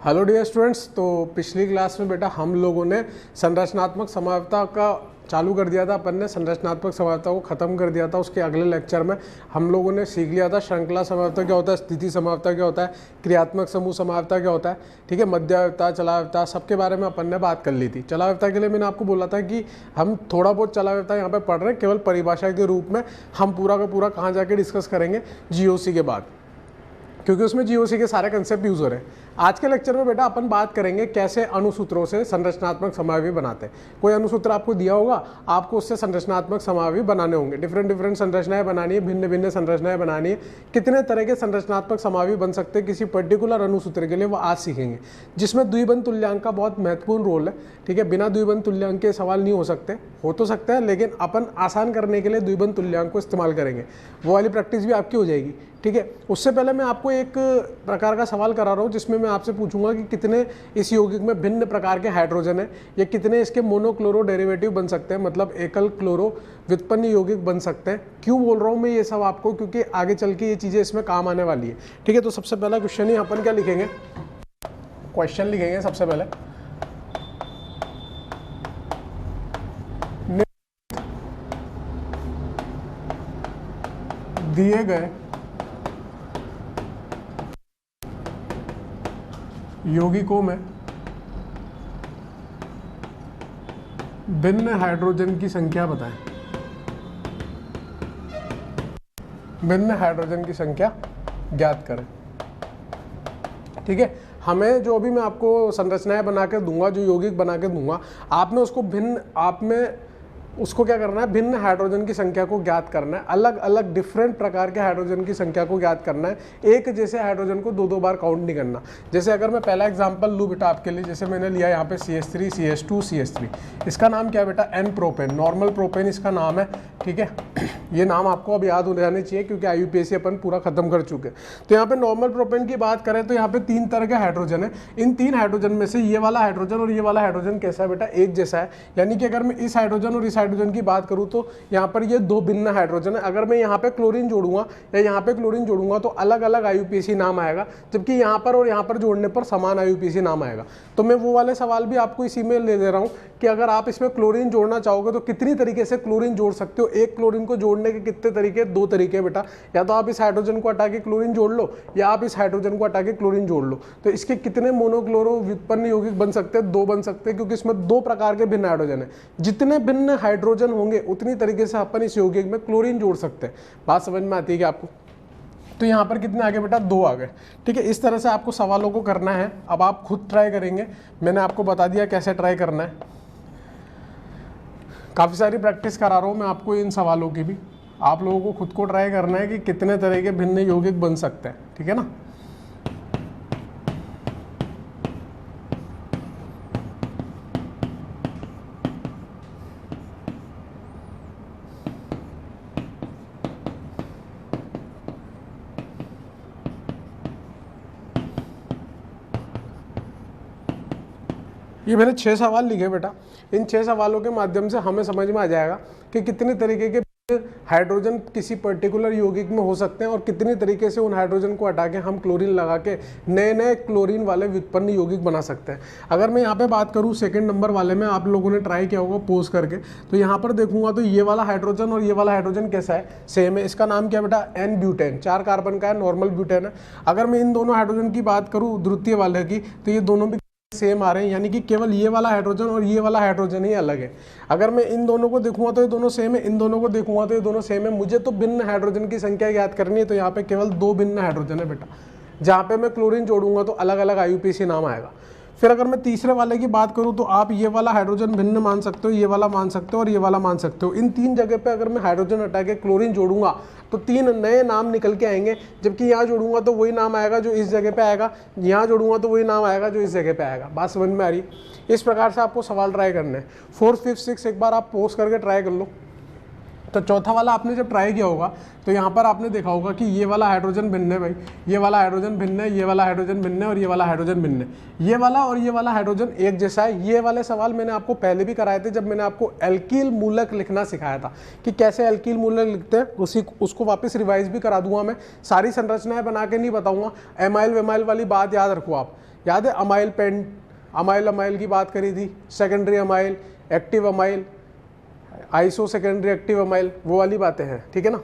Hello dear students. तो पिछली class में बेटा हम लोगों ने संरचनात्मक समवायिता का चालू कर दिया था। अपन ने संरचनात्मक समवायिता को ख़त्म कर दिया था। उसके अगले लेक्चर में हम लोगों ने सीख लिया था श्रृंखला समवायिता क्या होता है, स्थिति समवायिता क्या होता है, क्रियात्मक समूह समवायिता क्या होता है, ठीक है, मध्यावयवता, चलावयवता, सबके बारे में अपन ने बात कर ली थी। चलावयवता के लिए मैंने आपको बोला था कि हम थोड़ा बहुत चलावयवता यहाँ पे पढ़ रहे हैं, केवल परिभाषा के रूप में। हम पूरा का पूरा कहाँ जाके डिस्कस करेंगे, जीओसी के बाद, क्योंकि उसमें जीओसी के सारे कंसेप्ट यूज हो रहे हैं। आज के लेक्चर में बेटा अपन बात करेंगे कैसे अणुसूत्रों से संरचनात्मक समवायवी बनाते हैं। कोई अणुसूत्र आपको दिया होगा, आपको उससे संरचनात्मक समवायवी बनाने होंगे। डिफरेंट संरचनाएं बनानी है, भिन्न भिन्न संरचनाएं बनानी है। कितने तरह के संरचनात्मक समवायवी बन सकते हैं किसी पर्टिकुलर अणुसूत्र के लिए, वो आज सीखेंगे, जिसमें द्विबंध तुल्यांक का बहुत महत्वपूर्ण रोल है। ठीक है, बिना द्विबंध तुल्यांक के सवाल नहीं हो सकते, हो तो सकते हैं, लेकिन अपन आसान करने के लिए द्विबंध तुल्यांक को इस्तेमाल करेंगे। वो वाली प्रैक्टिस भी आपकी हो जाएगी। ठीक है, उससे पहले मैं आपको एक प्रकार का सवाल करा रहा हूँ, जिसमें मैं आपसे पूछूंगा कि कितने इस यौगिक में भिन्न प्रकार के हाइड्रोजन है, या कितने इसके मोनोक्लोरो डेरिवेटिव बन सकते हैं, मतलब एकल क्लोरो व्युत्पन्न यौगिक बन सकते हैं। क्यों बोल रहा हूँ मैं ये सब आपको, क्योंकि आगे चल के ये चीज़ें इसमें काम आने वाली है। ठीक है, तो सबसे पहला क्वेश्चन ही अपन क्या लिखेंगे, क्वेश्चन लिखेंगे सबसे पहले। दिए गए यौगिकों में भिन्न हाइड्रोजन की संख्या बताएं। भिन्न हाइड्रोजन की संख्या ज्ञात करें। ठीक है, हमें जो अभी मैं आपको संरचनाएं बना के दूंगा, जो यौगिक बना के दूंगा, आपने उसको उसको क्या करना है, भिन्न हाइड्रोजन की संख्या को ज्ञात करना है। अलग अलग डिफरेंट प्रकार के हाइड्रोजन की संख्या को ज्ञात करना है। एक जैसे हाइड्रोजन को दो बार काउंट नहीं करना। जैसे अगर मैं पहला एग्जांपल लूँ बेटा आपके लिए, जैसे मैंने लिया यहाँ पे CH3 CH2 CH3, इसका नाम क्या है बेटा, N प्रोपेन, नॉर्मल प्रोपेन इसका नाम है। ठीक है, ये नाम आपको अब याद हो जाने चाहिए, क्योंकि IUPAC अपन पूरा खत्म कर चुके हैं। तो यहाँ पे नॉर्मल प्रोपेन की बात करें तो यहाँ पे 3 तरह के हाइड्रोजन है। इन 3 हाइड्रोजन में से ये वाला हाइड्रोजन और ये वाला हाइड्रोजन कैसा है बेटा, एक जैसा है। यानी कि अगर मैं इस हाइड्रोजन और इस हाइड्रोजन की बात करूँ तो यहाँ पर ये 2 भिन्न हाइड्रोजन है। अगर मैं यहाँ पे क्लोरीन जोड़ूंगा या यहाँ पे क्लोरीन जोड़ूंगा तो अलग अलग IUPAC नाम आएगा, जबकि यहाँ पर और यहाँ पर जोड़ने पर समान IUPAC नाम आएगा। तो मैं वो वाले सवाल भी आपको इसी में ले दे रहा हूँ कि अगर आप इसमें क्लोरीन जोड़ना चाहोगे तो कितनी तरीके से क्लोरीन जोड़ सकते हो। एक क्लोरीन को जोड़ने के कितने तरीके, 2 तरीके बेटा, या तो आप इस हाइड्रोजन को हटा के क्लोरीन जोड़ लो, या आप इस हाइड्रोजन को हटा के क्लोरीन जोड़ लो। तो इसके कितने मोनोक्लोरो व्युत्पन्न यौगिक बन सकते हैं, 2 बन सकते हैं, क्योंकि इसमें 2 प्रकार के भिन्न हाइड्रोजन है। जितने भिन्न हाइड्रोजन होंगे उतनी तरीके से अपन इस यौगिक में क्लोरीन जोड़ सकते हैं। बात समझ में आती है क्या आपको? तो यहाँ पर कितने आ गए बेटा, 2 आ गए। ठीक है, इस तरह से आपको सवालों को करना है। अब आप खुद ट्राई करेंगे, मैंने आपको बता दिया कैसे ट्राई करना है। काफ़ी सारी प्रैक्टिस करा रहा हूँ मैं आपको इन सवालों की भी। आप लोगों को खुद को ट्राई करना है कि कितने तरह के भिन्न यौगिक बन सकते हैं। ठीक है ना। ये मैंने 6 सवाल लिखे बेटा। इन 6 सवालों के माध्यम से हमें समझ में आ जाएगा कि कितने तरीके के हाइड्रोजन किसी पर्टिकुलर यौगिक में हो सकते हैं और कितनी तरीके से उन हाइड्रोजन को हटा के हम क्लोरीन लगा के नए नए क्लोरीन वाले व्युत्पन्न यौगिक बना सकते हैं। अगर मैं यहाँ पे बात करूँ सेकंड नंबर वाले में, आप लोगों ने ट्राई किया होगा पोज करके, तो यहाँ पर देखूंगा तो ये वाला हाइड्रोजन और ये वाला हाइड्रोजन कैसा है, सेम है। इसका नाम क्या बेटा, N ब्यूटेन, 4 कार्बन का है, नॉर्मल ब्यूटेन है। अगर मैं इन दोनों हाइड्रोजन की बात करूँ द्वितीय वाले की, तो ये दोनों भी सेम आ रहे हैं, यानी कि केवल ये वाला हाइड्रोजन और ये वाला हाइड्रोजन ही अलग है। अगर मैं इन दोनों को देखूंगा तो ये दोनों सेम है, इन दोनों को देखूंगा तो ये दोनों सेम है। मुझे तो भिन्न हाइड्रोजन की संख्या याद करनी है, तो यहाँ पे केवल 2 भिन्न हाइड्रोजन है बेटा। जहाँ पे मैं क्लोरीन जोड़ूंगा तो अलग अलग IUPAC नाम आएगा। फिर अगर मैं तीसरे वाले की बात करूं तो आप ये वाला हाइड्रोजन भिन्न मान सकते हो, ये वाला मान सकते हो और ये वाला मान सकते हो। इन 3 जगह पे अगर मैं हाइड्रोजन हटा के क्लोरीन जोड़ूंगा तो 3 नए नाम निकल के आएंगे, जबकि यहाँ जोड़ूंगा तो वही नाम आएगा जो इस जगह पे आएगा, यहाँ जोड़ूंगा तो वही नाम आएगा जो इस जगह पे आएगा। बात समझ में आ रही? इस प्रकार से आपको सवाल ट्राई करने हैं। 4th 5th 6th एक बार आप पोस्ट करके ट्राई कर लो। तो चौथा वाला आपने जब ट्राई किया होगा तो यहाँ पर आपने देखा होगा कि ये वाला हाइड्रोजन भिन्न है भाई, ये वाला हाइड्रोजन भिन्न है, ये वाला हाइड्रोजन भिन्न है और ये वाला हाइड्रोजन भिन्न है। ये वाला और ये वाला हाइड्रोजन एक जैसा है। ये वाले सवाल मैंने आपको पहले भी कराए थे जब मैंने आपको एल्कील मूलक लिखना सिखाया था कि कैसे एल्कील मूलक लिखते हैं। उसको वापस रिवाइज भी करा दूंगा मैं। सारी संरचनाएं बना के नहीं बताऊंगा। एमाइल वेमाइल वाली बात याद रखो आप याद है अमाइल पेंट, अमाइल की बात करी थी, secondary amyl, active amyl, iso secondary active amyl, वो वाली बातें हैं, ठीक है ना।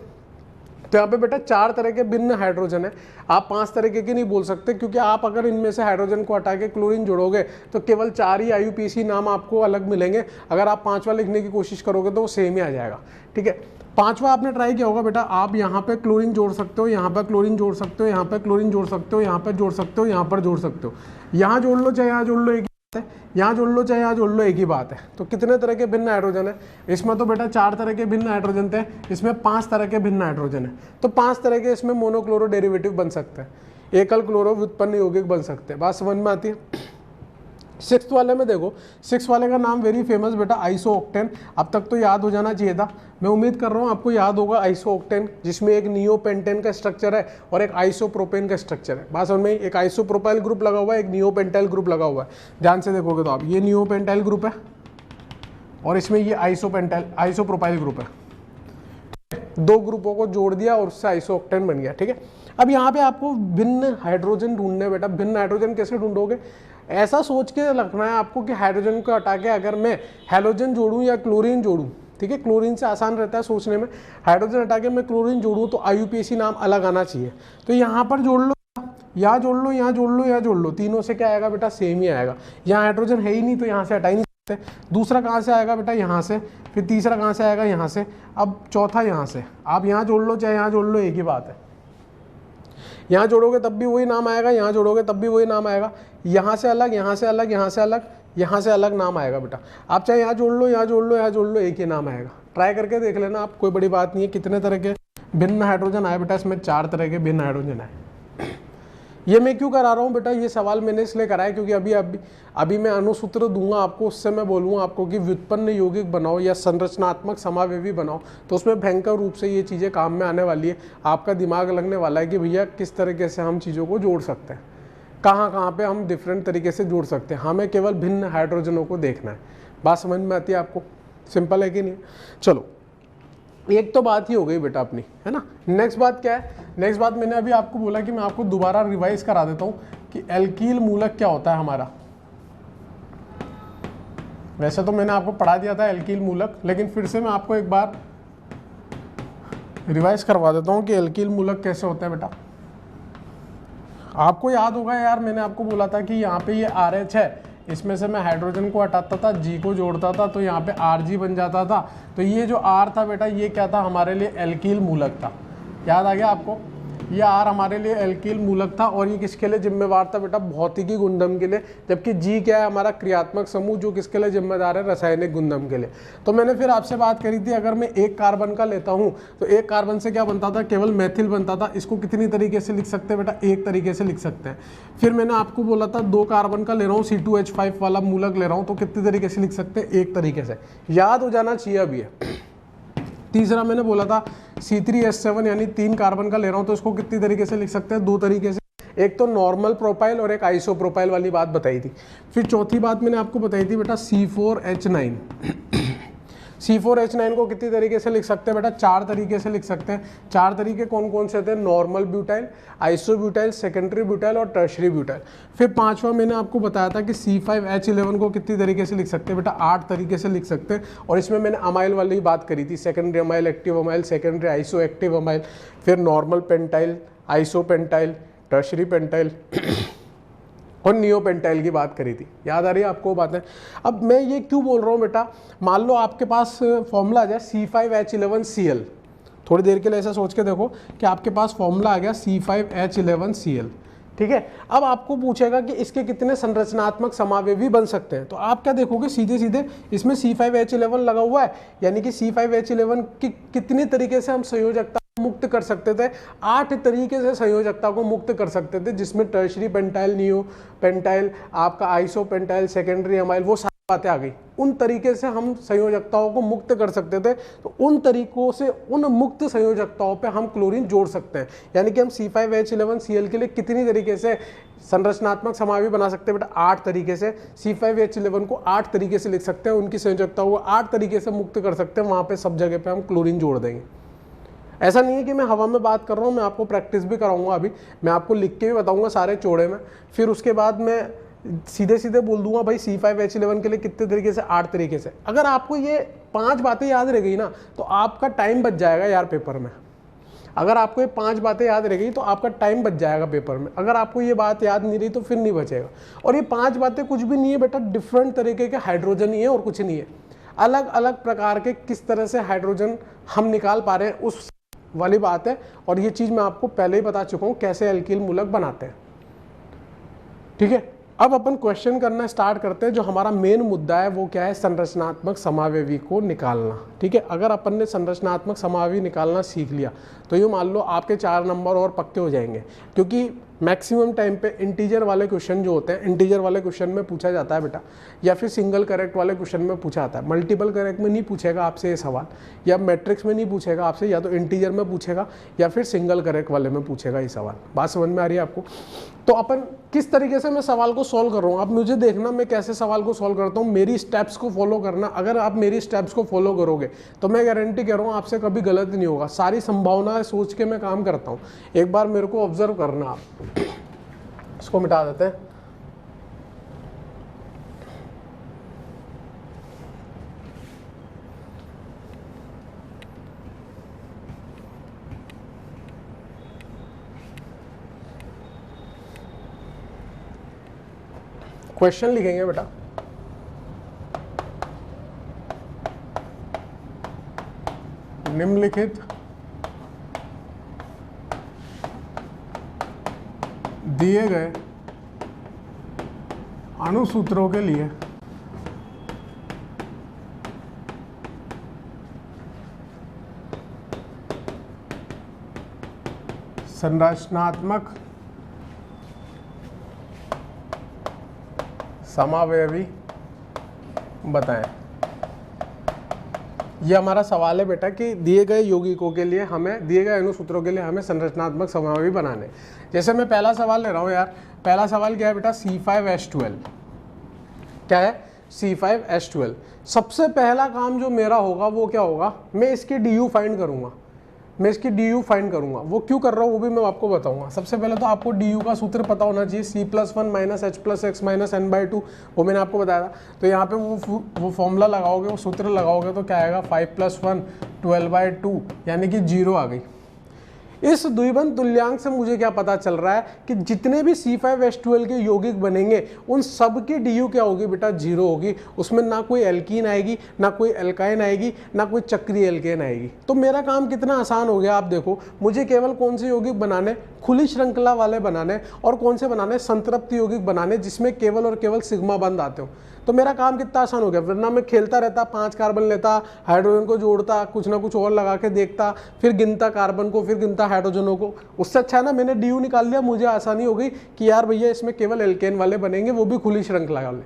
तो यहाँ पे बेटा 4 तरह के भिन्न हाइड्रोजन है, आप 5 तरह के नहीं बोल सकते, क्योंकि आप अगर इनमें से हाइड्रोजन को हटा के क्लोरीन जोड़ोगे तो केवल 4 ही IUPAC नाम आपको अलग मिलेंगे। अगर आप 5वां लिखने की कोशिश करोगे तो वो सेम ही आ जाएगा, ठीक है। 5वां आपने ट्राई किया होगा बेटा, आप यहाँ पे क्लोरीन जोड़ सकते हो, यहाँ पर क्लोरीन जोड़ सकते हो, यहाँ पर क्लोरीन जोड़ सकते हो, यहाँ पर जोड़ सकते हो, यहाँ पर जोड़ सकते हो, यहाँ जोड़ लो चाहे यहाँ जोड़ लो, यहाँ जोड़ लो चाहे यहाँ जोड़ लो, एक ही बात है। तो कितने तरह के भिन्न हाइड्रोजन है इसमें? तो बेटा 4 तरह के भिन्न हाइड्रोजन थे, इसमें 5 तरह के भिन्न हाइड्रोजन है। तो 5 तरह के इसमें मोनोक्लोरो डेरिवेटिव बन सकते हैं, एकल क्लोरो व्युत्पन्न यौगिक बन सकते हैं। बात समझ में आती है? 6th वाले में देखो, 6 वाले का नाम वेरी फेमस बेटा, आइसोओक्टेन। अब तक तो याद हो जाना चाहिए था, मैं उम्मीद कर रहा हूँ आपको याद होगा आइसोओक्टेन, जिसमें एक नियोपेंटेन का स्ट्रक्चर है और एक आइसोप्रोपेन का स्ट्रक्चर है। बात समझ में? एक आइसोप्रोपाइल ग्रुप लगा हुआ है, एक नियोपेंटाइल ग्रुप लगा हुआ है। ध्यान से देखोगे तो आप, ये नियोपेंटाइल ग्रुप है और इसमें ये आइसोप्रोपाइल ग्रुप है। 2 ग्रुपों को जोड़ दिया और उससे आइसोओक्टेन बन गया, ठीक है। अब यहाँ पे आपको भिन्न हाइड्रोजन ढूंढने बेटा, भिन्न हाइड्रोजन कैसे ढूंढोगे? ऐसा सोच के रखना है आपको कि हाइड्रोजन को हटा के अगर मैं हैलोजन जोड़ूं या क्लोरीन जोड़ूं, ठीक है, क्लोरीन से आसान रहता है सोचने में, हाइड्रोजन हटा के मैं क्लोरीन जोड़ूं तो IUPAC नाम अलग आना चाहिए। तो यहाँ पर जोड़ लो, यहाँ जोड़ लो, यहाँ जोड़ लो, यहाँ जोड़ लो, तीनों से क्या आएगा बेटा? सेम ही आएगा। यहाँ हाइड्रोजन है ही नहीं तो यहाँ से हटा ही नहीं सकते। दूसरा कहाँ से आएगा बेटा? यहाँ से। फिर तीसरा कहाँ से आएगा? यहाँ से। अब चौथा यहाँ से। आप यहाँ जोड़ लो चाहे यहाँ जोड़ लो, एक ही बात है। यहाँ जोड़ोगे तब भी वही नाम आएगा, यहाँ जोड़ोगे तब भी वही नाम आएगा। यहाँ से अलग, यहाँ से अलग, यहाँ से अलग, यहाँ से अलग नाम आएगा बेटा। आप चाहे यहाँ जोड़ लो, यहाँ जोड़ लो, यहाँ जोड़ लो, एक ही नाम आएगा। ट्राई करके देख लेना आप, कोई बड़ी बात नहीं है। कितने तरह के भिन्न हाइड्रोजन आए बेटा? इसमें 4 तरह के भिन्न हाइड्रोजन आए। ये मैं क्यों करा रहा हूँ बेटा? ये सवाल मैंने इसलिए कराया क्योंकि अभी मैं अनुसूत्र दूंगा आपको, उससे मैं बोलूँगा आपको कि व्युत्पन्न यौगिक बनाओ या संरचनात्मक समावेवी बनाओ, तो उसमें भयंकर रूप से ये चीज़ें काम में आने वाली है। आपका दिमाग लगने वाला है कि भैया किस तरीके से हम चीज़ों को जोड़ सकते हैं, कहाँ पे हम डिफरेंट तरीके से जोड़ सकते हैं। हमें केवल भिन्न हाइड्रोजनों को देखना है। बात समझ में आती है आपको? सिंपल है कि नहीं? चलो, एक तो बात ही हो गई बेटा अपनी, है ना। नेक्स्ट बात क्या है? नेक्स्ट बात मैंने अभी आपको बोला कि मैं आपको दोबारा रिवाइज करा देता हूँ कि एल्कील मूलक क्या होता है हमारा। वैसे तो मैंने आपको पढ़ा दिया था एल्कील मूलक, लेकिन फिर से मैं आपको एक बार रिवाइज करवा देता हूँ कि एल्कील मूलक कैसे होता है बेटा। आपको याद होगा यार, मैंने आपको बोला था कि यहाँ पे ये RH है, इसमें से मैं हाइड्रोजन को हटाता था, G को जोड़ता था तो यहाँ पे RG बन जाता था। तो ये जो R था बेटा, ये क्या था? हमारे लिए एल्कील मूलक था। याद आ गया आपको? ये R हमारे लिए एल्कील मूलक था और ये किसके लिए जिम्मेवार था बेटा? भौतिकी गुणधर्म के लिए। जबकि G क्या है? हमारा क्रियात्मक समूह, जो किसके लिए जिम्मेदार है? रासायनिक गुणधर्म के लिए। तो मैंने फिर आपसे बात करी थी, अगर मैं 1 कार्बन का लेता हूँ तो 1 कार्बन से क्या बनता था? केवल मेथिल बनता था। इसको कितनी तरीके से लिख सकते हैं बेटा? 1 तरीके से लिख सकते हैं। फिर मैंने आपको बोला था 2 कार्बन का ले रहा हूँ, C2H5 वाला मूलक ले रहा हूँ, तो कितनी तरीके से लिख सकते हैं? 1 तरीके से। याद हो जाना चाहिए अभी है। तीसरा मैंने बोला था C3H7 यानी 3 कार्बन का ले रहा हूं तो इसको कितनी तरीके से लिख सकते हैं? 2 तरीके से। एक तो नॉर्मल प्रोपाइल और एक आइसो प्रोपाइल वाली बात बताई थी। फिर चौथी बात मैंने आपको बताई थी बेटा C4H9। C4H9 को कितनी तरीके से लिख सकते हैं बेटा? 4 तरीके से लिख सकते हैं। 4 तरीके कौन कौन से थे? Normal butyl, iso butyl, secondary butyl और टर्शरी ब्यूटाइल। फिर 5वां मैंने आपको बताया था कि C5H11 को कितनी तरीके से लिख सकते हैं बेटा? 8 तरीके से लिख सकते हैं। और इसमें मैंने अमाइल वाली बात करी थी, secondary amyl, active amyl, secondary iso active amyl, फिर normal pentyl, iso pentyl, tertiary pentyl और नियोपेंटाइल की बात करी थी। याद आ रही है आपको बातें? अब मैं ये क्यों बोल रहा हूँ बेटा, मान लो आपके पास फॉर्मूला आ जाए C5H11Cl। थोड़ी देर के लिए ऐसा सोच के देखो कि आपके पास फॉर्मूला आ गया C5H11Cl, ठीक है। अब आपको पूछेगा कि इसके कितने संरचनात्मक समावेवी बन सकते हैं, तो आप क्या देखोगे? सीधे सीधे इसमें C5H11 लगा हुआ है, यानी कि C5H11 की कितनी तरीके से हम संयोजकता मुक्त कर सकते थे? 8 तरीके से संयोजकता को मुक्त कर सकते थे, जिसमें टर्शरी पेंटाइल, नियो पेंटाइल, आपका आइसो पेंटाइल, सेकेंडरी अमाइल, वो सारी बातें आ गई। उन तरीके से हम संयोजकताओं को मुक्त कर सकते थे। तो उन तरीकों से, उन मुक्त संयोजकताओं पे हम क्लोरीन जोड़ सकते हैं। यानी कि हम C5H11Cl के लिए कितनी तरीके से संरचनात्मक समावेवी बना सकते हैं बेटा? 8 तरीके से। C5H11 को 8 तरीके से लिख सकते हैं, उनकी संयोजकताओं को 8 तरीके से मुक्त कर सकते हैं। वहाँ पे सब जगह पे हम क्लोरीन जोड़ देंगे। ऐसा नहीं है कि मैं हवा में बात कर रहा हूँ, मैं आपको प्रैक्टिस भी कराऊंगा। अभी मैं आपको लिख के भी बताऊंगा सारे चौड़े में, फिर उसके बाद मैं सीधे सीधे बोल दूंगा भाई C5H11 के लिए कितने तरीके से, 8 तरीके से। अगर आपको ये 5 बातें याद रह गई ना तो आपका टाइम बच जाएगा यार पेपर में। अगर आपको ये 5 बातें याद रह गई तो आपका टाइम बच जाएगा पेपर में। अगर आपको ये बात याद नहीं रही तो फिर नहीं बचेगा। और ये 5 बातें कुछ भी नहीं है बेटा, डिफरेंट तरीके के हाइड्रोजन ही है और कुछ नहीं है। अलग अलग प्रकार के किस तरह से हाइड्रोजन हम निकाल पा रहे हैं उस वाली बात है। और ये चीज़ मैं आपको पहले ही बता चुका हूँ कैसे एल्किल मूलक बनाते हैं। ठीक है, अब अपन क्वेश्चन करना स्टार्ट करते हैं। जो हमारा मेन मुद्दा है वो क्या है, संरचनात्मक समावयवी को निकालना। ठीक है, अगर अपन ने संरचनात्मक समावयवी निकालना सीख लिया तो ये मान लो आपके 4 नंबर और पक्के हो जाएंगे। क्योंकि मैक्सिमम टाइम पे इंटीजर वाले क्वेश्चन जो होते हैं, इंटीजर वाले क्वेश्चन में पूछा जाता है बेटा, या फिर सिंगल करेक्ट वाले क्वेश्चन में पूछा जाता है। मल्टीपल करेक्ट में नहीं पूछेगा आपसे ये सवाल, या मैट्रिक्स में नहीं पूछेगा आपसे, या तो इंटीजर में पूछेगा या फिर सिंगल करेक्ट वाले में पूछेगा ये सवाल। बात समझ में आ रही है आपको? तो अपन किस तरीके से मैं सवाल को सॉल्व कर रहा हूँ, आप मुझे देखना मैं कैसे सवाल को सॉल्व करता हूँ, मेरी स्टेप्स को फॉलो करना। अगर आप मेरी स्टेप्स को फॉलो करोगे तो मैं गारंटी कह रहा हूँ आपसे कभी गलत नहीं होगा। सारी संभावनाएं सोच के मैं काम करता हूँ। एक बार मेरे को ऑब्जर्व करना आप। इसको मिटा देते हैं। क्वेश्चन लिखेंगे बेटा, निम्नलिखित दिए गए अणुसूत्रों के लिए संरचनात्मक समावयवी बताएं। ये हमारा सवाल है बेटा कि दिए गए यौगिकों के लिए हमें, दिए गए अणुसूत्रों के लिए हमें संरचनात्मक समावयवी बनाने। जैसे मैं पहला सवाल ले रहा हूँ यार, पहला सवाल क्या है बेटा, C5H12। क्या है, C5H12। सबसे पहला काम जो मेरा होगा वो क्या होगा, मैं इसकी DU फाइंड करूंगा। मैं इसकी DU फाइंड करूंगा। वो क्यों कर रहा हूँ वो भी मैं आपको बताऊंगा। सबसे पहले तो आपको DU का सूत्र पता होना चाहिए, C+1 - H+X - n/2। वो मैंने आपको बताया था। तो यहाँ पे वो फॉर्मूला लगाओगे, वो सूत्र लगाओगे तो क्या आएगा, 5+1 12/2 यानी कि 0 आ गई। इस द्विबंध तुल्यांक से मुझे क्या पता चल रहा है कि जितने भी C5H12 के यौगिक बनेंगे उन सब की DU क्या होगी बेटा, 0 होगी। उसमें ना कोई एल्कीन आएगी, ना कोई एल्काइन आएगी, ना कोई चक्रीय एल्केन आएगी। तो मेरा काम कितना आसान हो गया आप देखो। मुझे केवल कौन से यौगिक बनाने, खुली श्रृंखला वाले बनाने, और कौन से बनाने, संतृप्त यौगिक बनाने जिसमें केवल और केवल सिग्मा बंध आते हो। तो मेरा काम कितना आसान हो गया। वरना मैं खेलता रहता, 5 कार्बन लेता, हाइड्रोजन को जोड़ता, कुछ ना कुछ और लगा के देखता, फिर गिनता कार्बन को, फिर गिनता हाइड्रोजनों को। उससे अच्छा ना मैंने DU निकाल लिया, मुझे आसानी हो गई कि यार भैया इसमें केवल एल्केन वाले बनेंगे, वो भी खुली श्रृंखला वाले।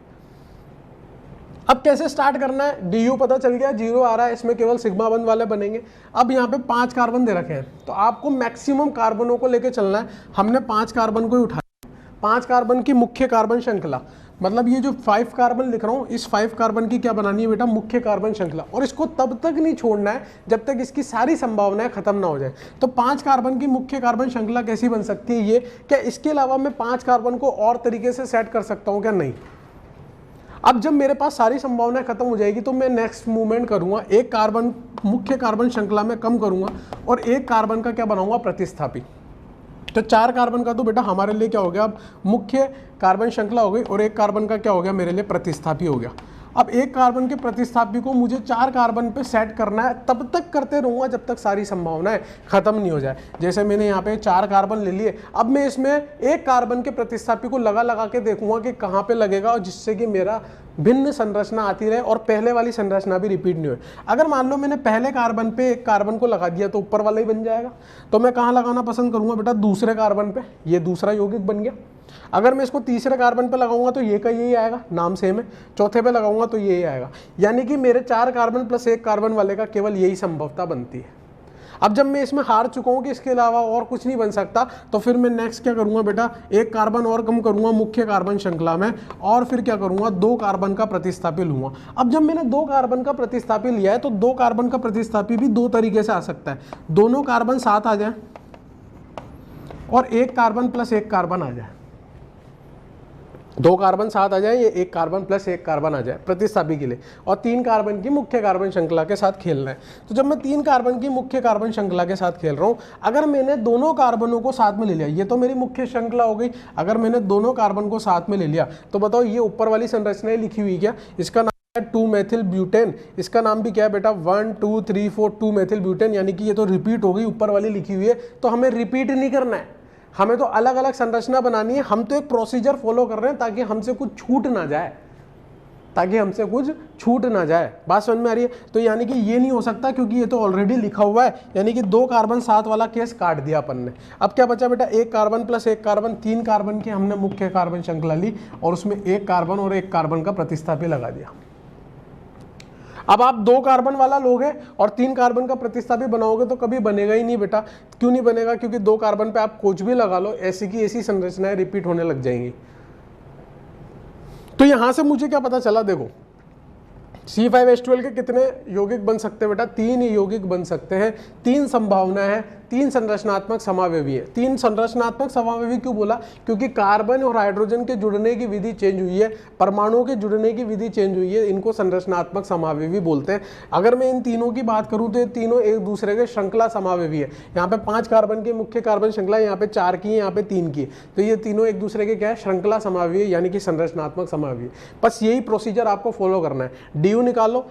अब कैसे स्टार्ट करना है, DU पता चल गया, 0 आ रहा है, इसमें केवल सिग्मा बंध वाले बनेंगे। अब यहाँ पे 5 कार्बन दे रखे हैं तो आपको मैक्सिमम कार्बनों को लेके चलना है। हमने 5 कार्बन को ही उठाया, 5 कार्बन की मुख्य कार्बन श्रृंखला, मतलब ये जो 5 कार्बन लिख रहा हूँ, इस 5 कार्बन की क्या बनानी है बेटा, मुख्य कार्बन श्रृंखला। और इसको तब तक नहीं छोड़ना है जब तक इसकी सारी संभावनाएं खत्म ना हो जाए। तो 5 कार्बन की मुख्य कार्बन श्रृंखला कैसी बन सकती है ये, क्या इसके अलावा मैं 5 कार्बन को और तरीके से सेट कर सकता हूँ क्या, नहीं। अब जब मेरे पास सारी संभावनाएं खत्म हो जाएगी तो मैं नेक्स्ट मूवमेंट करूंगा, एक कार्बन मुख्य कार्बन श्रृंखला में कम करूंगा और एक कार्बन का क्या बनाऊंगा, प्रतिस्थापी। तो 4 कार्बन का तो बेटा हमारे लिए क्या हो गया, अब मुख्य कार्बन श्रृंखला हो गई, और एक कार्बन का क्या हो गया, मेरे लिए प्रतिस्थापी हो गया। अब एक कार्बन के प्रतिस्थापी को मुझे 4 कार्बन पे सेट करना है, तब तक करते रहूँगा जब तक सारी संभावनाएं खत्म नहीं हो जाए। जैसे मैंने यहाँ पे 4 कार्बन ले लिए, अब मैं इसमें एक कार्बन के प्रतिस्थापी को लगा के देखूंगा कि कहाँ पे लगेगा, और जिससे कि मेरा भिन्न संरचना आती रहे और पहले वाली संरचना भी रिपीट नहीं हो। अगर मान लो मैंने पहले कार्बन पे एक कार्बन को लगा दिया तो ऊपर वाला ही बन जाएगा। तो मैं कहाँ लगाना पसंद करूंगा बेटा, दूसरे कार्बन पे, ये दूसरा यौगिक बन गया। अगर मैं इसको तीसरे कार्बन पे लगाऊंगा तो ये का यही आएगा, नाम सेम है। चौथे पे लगाऊंगा तो यही आएगा, यानी कि मेरे 4 कार्बन प्लस एक कार्बन वाले का केवल यही संभवता बनती है। अब जब मैं इसमें हार चुका हूँ कि इसके अलावा और कुछ नहीं बन सकता, तो फिर मैं नेक्स्ट क्या करूँगा बेटा, एक कार्बन और कम करूँगा मुख्य कार्बन श्रृंखला में, और फिर क्या करूँगा, 2 कार्बन का प्रतिस्थापी लूँगा। अब जब मैंने 2 कार्बन का प्रतिस्थापी लिया है तो 2 कार्बन का प्रतिस्थापी भी 2 तरीके से आ सकता है। दोनों कार्बन साथ आ जाए और 1 कार्बन प्लस 1 कार्बन आ जाए, 2 कार्बन साथ आ जाए, ये 1 कार्बन प्लस 1 कार्बन आ जाए प्रतिस्थापी के लिए, और 3 कार्बन की मुख्य कार्बन श्रृंखला के साथ खेलना है। तो जब मैं 3 कार्बन की मुख्य कार्बन श्रृंखला के साथ खेल रहा हूँ, अगर मैंने दोनों कार्बनों को साथ में ले लिया, ये तो मेरी मुख्य श्रृंखला हो गई, अगर मैंने दोनों कार्बन को साथ में ले लिया तो बताओ ये ऊपर वाली संरचना लिखी हुई क्या, इसका नाम है 2 मेथिल ब्यूटेन, इसका नाम भी क्या है बेटा 1 2 3 4 2 मेथिल ब्यूटेन, यानी कि ये तो रिपीट हो गई, ऊपर वाली लिखी हुई है, तो हमें रिपीट नहीं करना है, हमें तो अलग अलग संरचना बनानी है। हम तो एक प्रोसीजर फॉलो कर रहे हैं ताकि हमसे कुछ छूट ना जाए, ताकि हमसे कुछ छूट ना जाए। बात समझ में आ रही है? तो यानी कि ये नहीं हो सकता क्योंकि ये तो ऑलरेडी लिखा हुआ है, यानी कि 2 कार्बन साथ वाला केस काट दिया अपन ने। अब क्या बचा बेटा, 1 कार्बन प्लस 1 कार्बन, 3 कार्बन की हमने मुख्य कार्बन श्रृंखला ली और उसमें 1 कार्बन और 1 कार्बन का प्रतिस्थापी लगा दिया। अब आप 2 कार्बन वाला लोगे और 3 कार्बन का प्रतिस्थापी बनाओगे तो कभी बनेगा ही नहीं बेटा। क्यों नहीं बनेगा? क्योंकि 2 कार्बन पे आप कुछ भी लगा लो, ऐसी की ऐसी संरचनाएं रिपीट होने लग जाएंगी। तो यहां से मुझे क्या पता चला, देखो C5H12 के कितने यौगिक बन सकते हैं बेटा, 3 यौगिक बन सकते हैं, 3 संभावना है, 3 संरचनात्मक समावेवी है। 3 संरचनात्मक समावेवी क्यों बोला? क्योंकि कार्बन और हाइड्रोजन के जुड़ने की विधि चेंज हुई है, परमाणुओं के जुड़ने की विधि चेंज हुई है, इनको संरचनात्मक समावेवी बोलते हैं। अगर मैं इन तीनों की बात करूं तो ये तीनों एक दूसरे के श्रृंखला समावेवी है। यहाँ पे 5 कार्बन की मुख्य कार्बन श्रृंखला, यहाँ पे 4 की, यहाँ पे 3 की, तो ये तीनों एक दूसरे के क्या है, श्रृंखला समावेवी, यानी कि संरचनात्मक समावेवी। बस यही प्रोसीजर आपको फॉलो करना है। DU निकालो,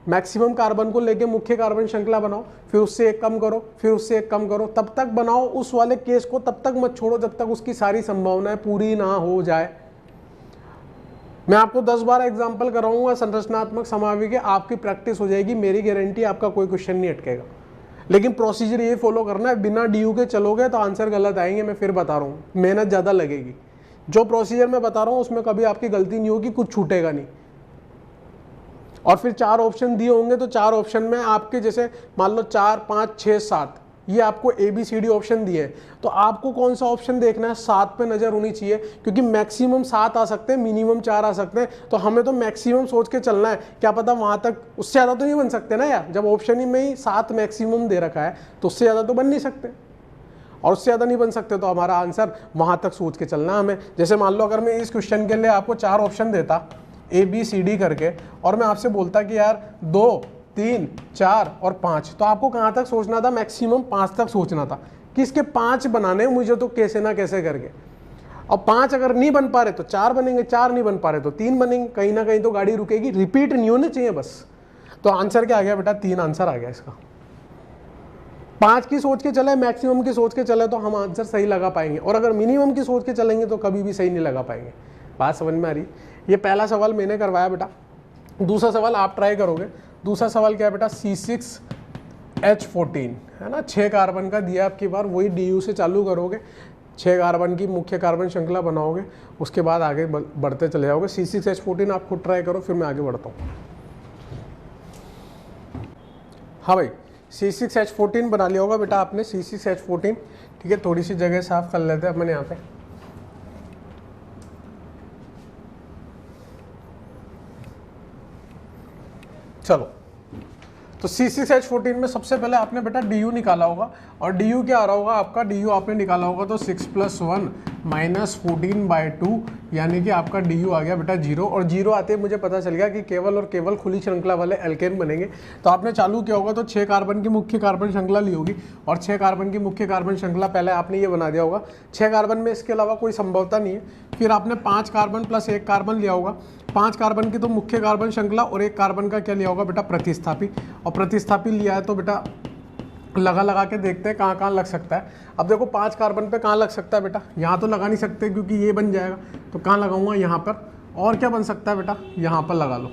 मैक्सिमम कार्बन को लेके मुख्य कार्बन श्रृंखला बनाओ, फिर उससे एक कम करो, फिर उससे एक कम करो, तब तक बनाओ उस वाले केस को, तब तक मत छोड़ो जब तक उसकी सारी संभावनाएं पूरी ना हो जाए। मैं आपको 10 बार एग्जांपल कराऊंगा संरचनात्मक समावेवी के, आपकी प्रैक्टिस हो जाएगी, मेरी गारंटी, आपका कोई क्वेश्चन नहीं अटकेगा। लेकिन प्रोसीजर ये फॉलो करना है, बिना DU के चलोगे तो आंसर गलत आएंगे। मैं फिर बता रहा हूँ, मेहनत ज़्यादा लगेगी। जो प्रोसीजर मैं बता रहा हूँ उसमें कभी आपकी गलती नहीं होगी, कुछ छूटेगा नहीं। और फिर 4 ऑप्शन दिए होंगे तो 4 ऑप्शन में आपके जैसे मान लो 4 5 6 7, ये आपको ABCD ऑप्शन दिए हैं, तो आपको कौन सा ऑप्शन देखना है, 7 पे नजर होनी चाहिए, क्योंकि मैक्सिमम 7 आ सकते हैं, मिनिमम 4 आ सकते हैं, तो हमें तो मैक्सिमम सोच के चलना है। क्या पता वहां तक, उससे ज़्यादा तो नहीं बन सकते ना यार, जब ऑप्शन ही में ही 7 मैक्सिमम दे रखा है तो उससे ज़्यादा तो बन नहीं सकते, और उससे ज़्यादा नहीं बन सकते तो हमारा आंसर वहां तक सोच के चलना हमें। जैसे मान लो अगर मैं इस क्वेश्चन के लिए आपको 4 ऑप्शन देता ABCD करके, और मैं आपसे बोलता कि यार 2 3 4 और 5, तो आपको कहाँ तक सोचना था, मैक्सिमम 5 तक सोचना था कि इसके 5 बनाने मुझे तो कैसे ना कैसे करके। और 5 अगर नहीं बन पा रहे तो 4 बनेंगे, 4 नहीं बन पा रहे तो 3 बनेंगे, कहीं ना कहीं तो गाड़ी रुकेगी, रिपीट नहीं होने चाहिए बस। तो आंसर क्या आ गया बेटा, 3 आंसर आ गया इसका। 5 की सोच के चले, मैक्सिमम की सोच के चले तो हम आंसर सही लगा पाएंगे, और अगर मिनिमम की सोच के चलेंगे तो कभी भी सही नहीं लगा पाएंगे। बात समझ में आ रही? ये पहला सवाल मैंने करवाया बेटा। दूसरा सवाल आप ट्राई करोगे। दूसरा सवाल क्या है बेटा, C6H14 है ना, 6 कार्बन का दिया आपकी बार, वही DU से चालू करोगे, 6 कार्बन की मुख्य कार्बन श्रृंखला बनाओगे, उसके बाद आगे बढ़ते चले जाओगे। C6H14 आप खुद ट्राई करो, फिर मैं आगे बढ़ता हूँ। हाँ भाई, C6H14 बना लिया होगा बेटा आपने, C6H14। ठीक है, थोड़ी सी जगह साफ कर लेते हैं अपने यहाँ पे। चलो, तो C6H14 में सबसे पहले आपने बेटा DU निकाला होगा, और DU क्या आ रहा होगा आपका, DU आपने निकाला होगा तो 6 + 1 - 14/2, यानी कि आपका DU आ गया बेटा 0। और 0 आते ही मुझे पता चल गया कि केवल और केवल खुली श्रृंखला वाले एल्केन बनेंगे। तो आपने चालू किया होगा तो 6 कार्बन की मुख्य कार्बन श्रृंखला ली होगी, और 6 कार्बन की मुख्य कार्बन श्रृंखला पहले आपने ये बना दिया होगा। 6 कार्बन में इसके अलावा कोई संभवता नहीं है। फिर आपने 5 कार्बन प्लस 1 कार्बन लिया होगा, 5 कार्बन की तो मुख्य कार्बन श्रृंखला, और 1 कार्बन का क्या लिया होगा बेटा, प्रतिस्थापी। और प्रतिस्थापी लिया है तो बेटा लगा के देखते हैं कहाँ कहाँ लग सकता है। अब देखो 5 कार्बन पे कहाँ लग सकता है बेटा, यहाँ तो लगा नहीं सकते क्योंकि ये बन जाएगा, तो कहाँ लगाऊंगा, यहाँ पर। और क्या बन सकता है बेटा, यहाँ पर लगा लो।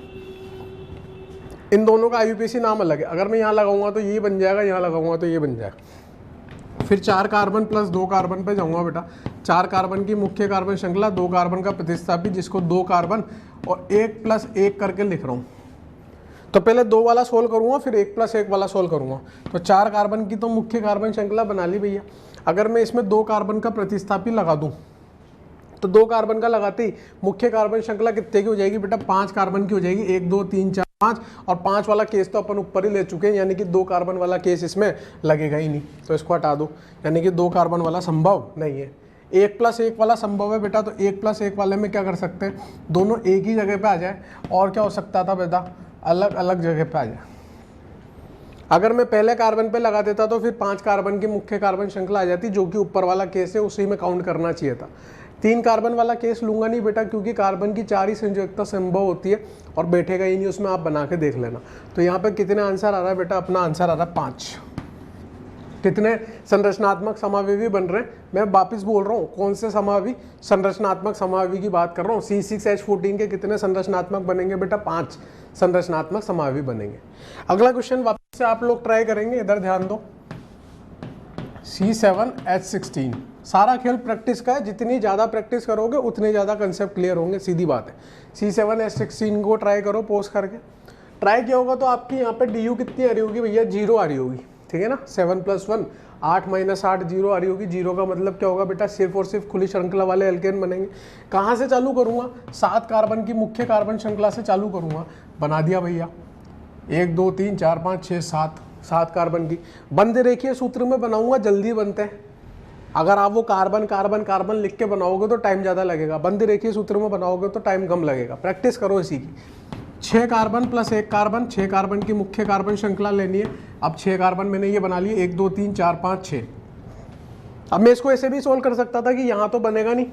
इन दोनों का IUPAC नाम अलग है, अगर मैं यहाँ लगाऊंगा तो ये बन जाएगा, यहाँ लगाऊंगा तो ये बन जाएगा। फिर 4 कार्बन प्लस 2 कार्बन पे जाऊँगा बेटा, 4 कार्बन की मुख्य कार्बन श्रृंखला, 2 कार्बन का प्रतिस्थापी, जिसको 2 कार्बन और 1 + 1 करके लिख रहा हूँ। तो पहले 2 वाला सोल्व करूँगा, फिर 1+1 वाला सोल्व करूँगा। तो 4 कार्बन की तो मुख्य कार्बन श्रृंखला बना ली भैया। अगर मैं इसमें 2 कार्बन का प्रतिस्थापी लगा दूँ तो 2 कार्बन का लगाते ही मुख्य कार्बन श्रृंखला कितने की हो जाएगी बेटा? 5 कार्बन की हो जाएगी। 1 2 3 4 5, और 5 वाला केस तो अपन ऊपर ही ले चुके हैं, यानी कि 2 कार्बन वाला केस इसमें लगेगा ही नहीं, तो इसको हटा दो, यानी कि 2 कार्बन वाला संभव नहीं है। 1+1 वाला संभव है बेटा, तो 1+1 वाले में क्या कर सकते हैं, दोनों एक ही जगह पे आ जाए। और क्या हो सकता था बेटा? अलग अलग जगह पे आ जाए। अगर मैं पहले कार्बन पे लगा देता तो फिर 5 कार्बन की मुख्य कार्बन श्रृंखला आ जाती, जो कि ऊपर वाला केस है उसी में काउंट करना चाहिए था। 3 कार्बन वाला केस लूंगा नहीं बेटा, क्योंकि कार्बन की 4 ही संयोजकता संभव होती है और बैठेगा ही नहीं उसमें, आप बना के देख लेना। तो यहाँ पे कितने आंसर आ रहा है बेटा? अपना आंसर आ रहा है 5। कितने संरचनात्मक समावयवी बन रहे हैं? मैं वापिस बोल रहा हूँ, कौन से समावयवी? संरचनात्मक समावयवी की बात कर रहा हूँ। C6H14 के कितने संरचनात्मक बनेंगे बेटा? 5 संरचनात्मक समावयवी बनेंगे। अगला क्वेश्चन वापस से आप लोग ट्राई करेंगे, इधर ध्यान दो। C7H16, सारा खेल प्रैक्टिस का है, जितनी ज़्यादा प्रैक्टिस करोगे उतने ज़्यादा कंसेप्ट क्लियर होंगे, सीधी बात है। C7H16 को ट्राई करो पोस्ट करके। ट्राई किया होगा तो आपकी यहाँ पे DU कितनी आ रही होगी भैया? 0 आ रही होगी, ठीक है ना। 7 + 1 8 - 8 0 आ रही होगी। 0 का मतलब क्या होगा बेटा? सिर्फ और सिर्फ खुली श्रृंखला वाले एल्केन बनेंगे। कहाँ से चालू करूँगा? 7 कार्बन की मुख्य कार्बन श्रृंखला से चालू करूँगा। बना दिया भैया, 1 2 3 4 5 6 7 कार्बन की। बंद रेखीय सूत्र में बनाऊंगा, जल्दी बनते हैं। अगर आप वो कार्बन कार्बन कार्बन लिख के बनाओगे तो टाइम ज़्यादा लगेगा, बंद रेखीय सूत्र में बनाओगे तो टाइम कम लगेगा। प्रैक्टिस करो इसी की। 6 कार्बन + 1 कार्बन, 6 कार्बन की मुख्य कार्बन श्रृंखला लेनी है। अब 6 कार्बन मैंने ये बना लिए, 1 2 3 4 5 6। अब मैं इसको ऐसे भी सोल्व कर सकता था कि यहाँ तो बनेगा नहीं,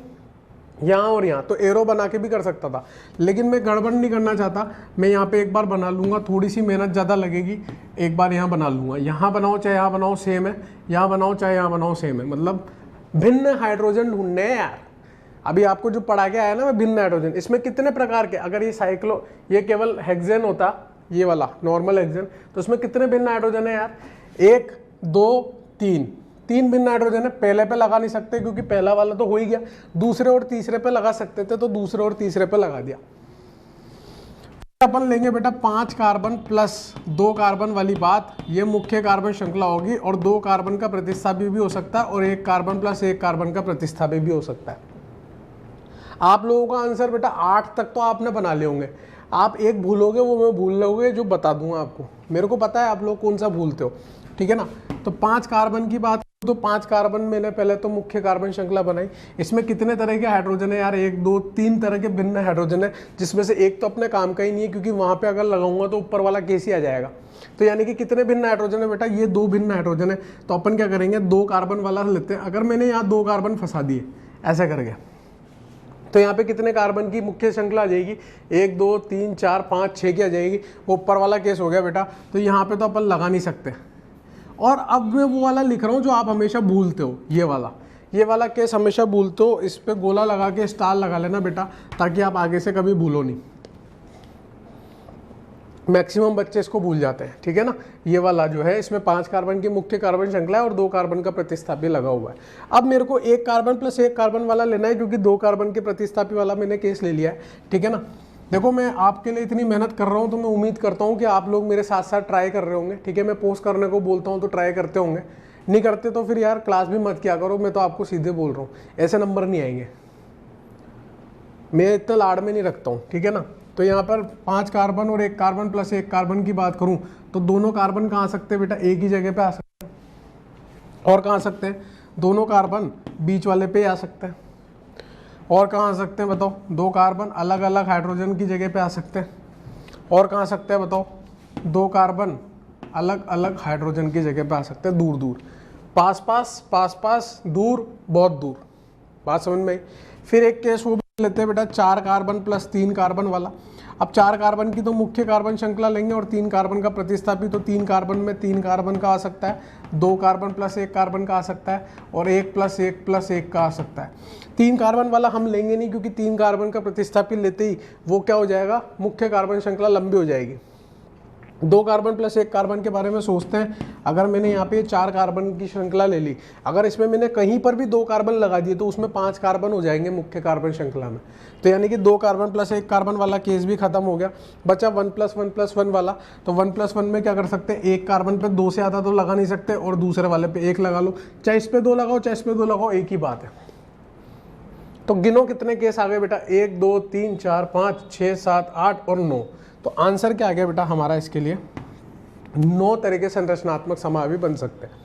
यहाँ और यहाँ, तो एरो बना के भी कर सकता था, लेकिन मैं गड़बड़ नहीं करना चाहता। मैं यहाँ पे एक बार बना लूँगा, थोड़ी सी मेहनत ज़्यादा लगेगी। एक बार यहाँ बना लूँगा, यहाँ बनाओ चाहे यहाँ बनाओ सेम है, यहाँ बनाओ चाहे यहाँ बनाओ सेम है। मतलब भिन्न हाइड्रोजन ढूंढने हैं यार। अभी आपको जो पढ़ा के आया ना मैं, भिन्न हाइड्रोजन, इसमें कितने प्रकार के, अगर ये ये केवल हेक्सेन होता, ये वाला नॉर्मल हेक्सेन, तो उसमें कितने भिन्न हाइड्रोजन है यार? 1 2 3 भिन्न हाइड्रोजन है। पहले पे लगा नहीं सकते क्योंकि पहला वाला तो हो ही गया। दूसरे और तीसरे पे लगा सकते थे, तो दूसरे और तीसरे पे लगा दिया। अपन लेंगे बेटा 5 कार्बन + 2 कार्बन वाली बात, ये मुख्य कार्बन श्रृंखला होगी, और 2 कार्बन का प्रतिस्थापी भी हो सकता है और 1 कार्बन + 1 कार्बन का प्रतिस्थापी भी हो सकता है। आप लोगों का आंसर बेटा 8 तक तो आपने बना लिए होंगे। आप एक भूलोगे, वो मैं भूल लोगे जो बता दूंगा आपको। मेरे को पता है आप लोग कौन सा भूलते हो, ठीक है ना। तो 5 कार्बन की बात, तो 5 कार्बन मैंने पहले तो मुख्य कार्बन श्रृंखला बनाई। इसमें कितने तरह के हाइड्रोजन है यार? 1 2 3 तरह के भिन्न हाइड्रोजन है, जिसमें से एक तो अपने काम का ही नहीं है, क्योंकि वहां पे अगर लगाऊंगा तो ऊपर वाला केस ही आ जाएगा। तो यानी कि कितने भिन्न हाइड्रोजन है बेटा? ये 2 भिन्न हाइड्रोजन है। तो अपन क्या करेंगे, 2 कार्बन वाला लेते हैं। अगर मैंने यहाँ 2 कार्बन फंसा दिए ऐसा करके, तो यहाँ पे कितने कार्बन की मुख्य श्रृंखला आ जाएगी? 1 2 3 4 5 6 की आ जाएगी। वो ऊपर वाला केस हो गया बेटा, तो यहाँ पे तो अपन लगा नहीं सकते। और अब मैं वो वाला लिख रहा हूँ जो आप हमेशा भूलते हो, ये वाला केस हमेशा भूलते हो। इस पे गोला लगा के स्टार लगा लेना बेटा, ताकि आप आगे से कभी भूलो नहीं। मैक्सिमम बच्चे इसको भूल जाते हैं, ठीक है ना। ये वाला जो है, इसमें 5 कार्बन की मुख्य कार्बन श्रृंखला है और 2 कार्बन का प्रतिस्थापी लगा हुआ है। अब मेरे को 1 कार्बन + 1 कार्बन वाला लेना है, क्योंकि 2 कार्बन के प्रतिस्थापी वाला मैंने केस ले लिया है, ठीक है ना। देखो मैं आपके लिए इतनी मेहनत कर रहा हूँ, तो मैं उम्मीद करता हूँ कि आप लोग मेरे साथ साथ ट्राई कर रहे होंगे, ठीक है। मैं पोस्ट करने को बोलता हूँ तो ट्राई करते होंगे, नहीं करते तो फिर यार क्लास भी मत किया करो। मैं तो आपको सीधे बोल रहा हूँ, ऐसे नंबर नहीं आएंगे। मैं इतना लाड़ में नहीं रखता हूँ, ठीक है ना। तो यहाँ पर 5 कार्बन और 1 कार्बन + 1 कार्बन की बात करूँ तो दोनों कार्बन कहाँ आ सकते हैं बेटा? एक ही जगह पे आ सकते हैं। और कहाँ आ सकते हैं? दोनों कार्बन बीच वाले पे आ सकते हैं। और कहाँ आ सकते हैं बताओ? 2 कार्बन अलग अलग हाइड्रोजन की जगह पे आ सकते हैं। और कहाँ आ सकते हैं बताओ? 2 कार्बन अलग अलग हाइड्रोजन की जगह पे आ सकते हैं, दूर दूर, पास पास, दूर बहुत दूर। बात समझ में आई? फिर एक केस वो लेते हैं बेटा 4 कार्बन + 3 कार्बन वाला। अब 4 कार्बन की तो मुख्य कार्बन श्रृंखला लेंगे और 3 कार्बन का प्रतिस्थापी, तो 3 कार्बन में 3 कार्बन का आ सकता है, 2 कार्बन + 1 कार्बन का आ सकता है, और 1 + 1 + 1 का आ सकता है। 3 कार्बन वाला हम लेंगे नहीं, क्योंकि 3 कार्बन का प्रतिस्थापी लेते ही वो क्या हो जाएगा? मुख्य कार्बन श्रृंखला लंबी हो जाएगी। 2 कार्बन प्लस 1 कार्बन के बारे में सोचते हैं। अगर मैंने यहाँ पे 4 कार्बन की श्रृंखला ले ली, अगर इसमें मैंने कहीं पर भी 2 कार्बन लगा दिए तो उसमें 5 कार्बन हो जाएंगे मुख्य कार्बन श्रृंखला में। तो यानी कि 2 कार्बन प्लस 1 कार्बन वाला केस भी खत्म हो गया, बचा 1 + 1 + 1 वाला। तो 1 + 1 में क्या कर सकते हैं, एक कार्बन पे 2 से ज़्यादा तो लगा नहीं सकते और दूसरे वाले पे 1 लगा लो, चाहे इस पे 2 लगाओ चाहे इस पे 2 लगाओ, एक ही बात है। तो गिनो कितने केस आ गए बेटा, 1 2 3 4 5 6 7 8 और 9। तो आंसर क्या आ गया बेटा हमारा इसके लिए, 9 तरह के संरचनात्मक समावि बन सकते हैं।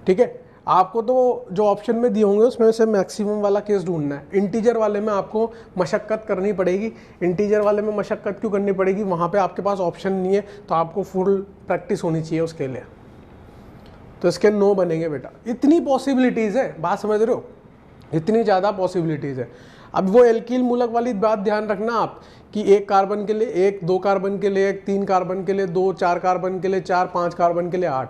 ठीक है, आपको तो जो ऑप्शन में दिए होंगे उसमें से मैक्सिमम वाला केस ढूंढना है। इंटीजर वाले में आपको मशक्कत करनी पड़ेगी। इंटीजर वाले में मशक्कत क्यों करनी पड़ेगी, वहाँ पे आपके पास ऑप्शन नहीं है, तो आपको फुल प्रैक्टिस होनी चाहिए उसके लिए। तो इसके 9 बनेंगे बेटा। इतनी पॉसिबिलिटीज़ है, बात समझ रहे हो, इतनी ज़्यादा पॉसिबिलिटीज़ है। अब वो एल्कील मूलक वाली बात ध्यान रखना आप कि 1 कार्बन के लिए 1, 2 कार्बन के लिए 1, 3 कार्बन के लिए 2, 4 कार्बन के लिए 4, 5 कार्बन के लिए 8।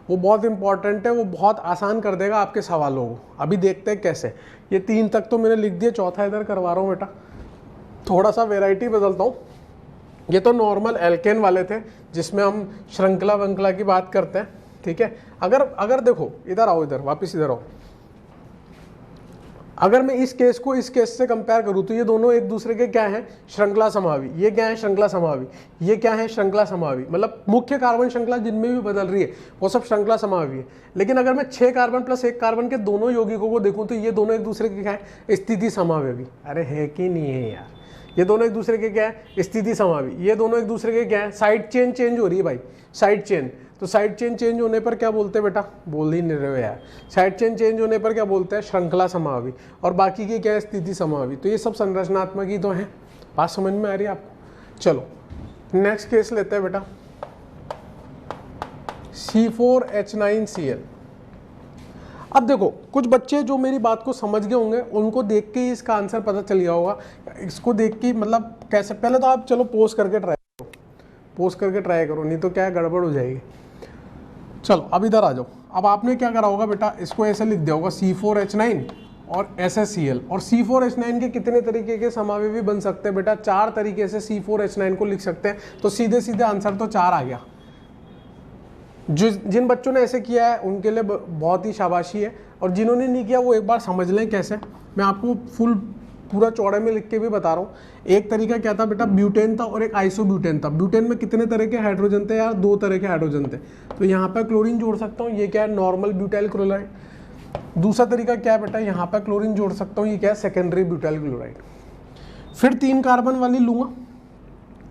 वो बहुत इंपॉर्टेंट है, वो बहुत आसान कर देगा आपके सवालों को। अभी देखते हैं कैसे। ये 3 तक तो मैंने लिख दिया, चौथा इधर करवा रहा हूँ बेटा। थोड़ा सा वेराइटी बदलता हूँ। ये तो नॉर्मल एल्केन वाले थे जिसमें हम श्रृंखला वंखला की बात करते हैं। ठीक है, अगर देखो, इधर आओ, इधर वापस इधर आओ। अगर मैं इस केस को इस केस से कंपेयर करूं तो ये दोनों एक दूसरे के क्या हैं, श्रृंखला समावि। ये क्या है, श्रृंखला समावि। ये क्या है, श्रृंखला समावि। मतलब मुख्य कार्बन श्रृंखला जिनमें भी बदल रही है वो सब श्रृंखला समावि है। लेकिन अगर मैं 6 कार्बन प्लस 1 कार्बन के दोनों यौगिकों को देखूं तो ये दोनों एक दूसरे के क्या है, स्थिति समावयवी। अरे है कि नहीं है यार, ये दोनों एक दूसरे के क्या है, स्थिति समावि। ये दोनों एक दूसरे के क्या है, साइड चेन चेंज हो रही है भाई, साइड चेन। तो साइड चेन चेंज होने पर क्या बोलते हैं बेटा, बोल ही नहीं रहे हो यार। साइड चेन चेंज होने पर क्या बोलते हैं, श्रृंखला समावि। और बाकी की क्या है, स्थिति समावि। तो ये सब संरचनात्मक ही तो है। बात समझ में आ रही है आपको। चलो नेक्स्ट केस लेते हैं बेटा, C4H9Cl। अब देखो, कुछ बच्चे जो मेरी बात को समझ गए होंगे उनको देख के ही इसका आंसर पता चल गया होगा। इसको देख के मतलब कैसे, पहले तो आप चलो पोस्ट करके ट्राई करो, पोस्ट करके ट्राई करो, नहीं तो क्या है, गड़बड़ हो जाएगी। चलो अब इधर आ जाओ। अब आपने क्या करा होगा बेटा, इसको ऐसे लिख दिया होगा C4H9 और SSCl। और C4H9 के कितने तरीके के समावयवी भी बन सकते हैं बेटा, 4 तरीके से C4H9 को लिख सकते हैं। तो सीधे सीधे आंसर तो 4 आ गया। जिन बच्चों ने ऐसे किया है उनके लिए बहुत ही शाबाशी है, और जिन्होंने नहीं किया वो एक बार समझ लें कैसे। मैं आपको पूरा चौड़े में लिख के भी बता रहा हूँ। एक तरीका क्या था बेटा, ब्यूटेन था और एक आइसोब्यूटेन था। ब्यूटेन में कितने तरह के हाइड्रोजन थे यार, 2 तरह के हाइड्रोजन थे। तो यहाँ पर क्लोरीन जोड़ सकता हूँ, ये क्या है, नॉर्मल ब्यूटाइल क्लोराइड। दूसरा तरीका क्या है बेटा, यहाँ पर क्लोरीन जोड़ सकता हूँ, ये क्या है, सेकेंडरी ब्यूटाइल क्लोराइड। फिर 3 कार्बन वाली लूँगा,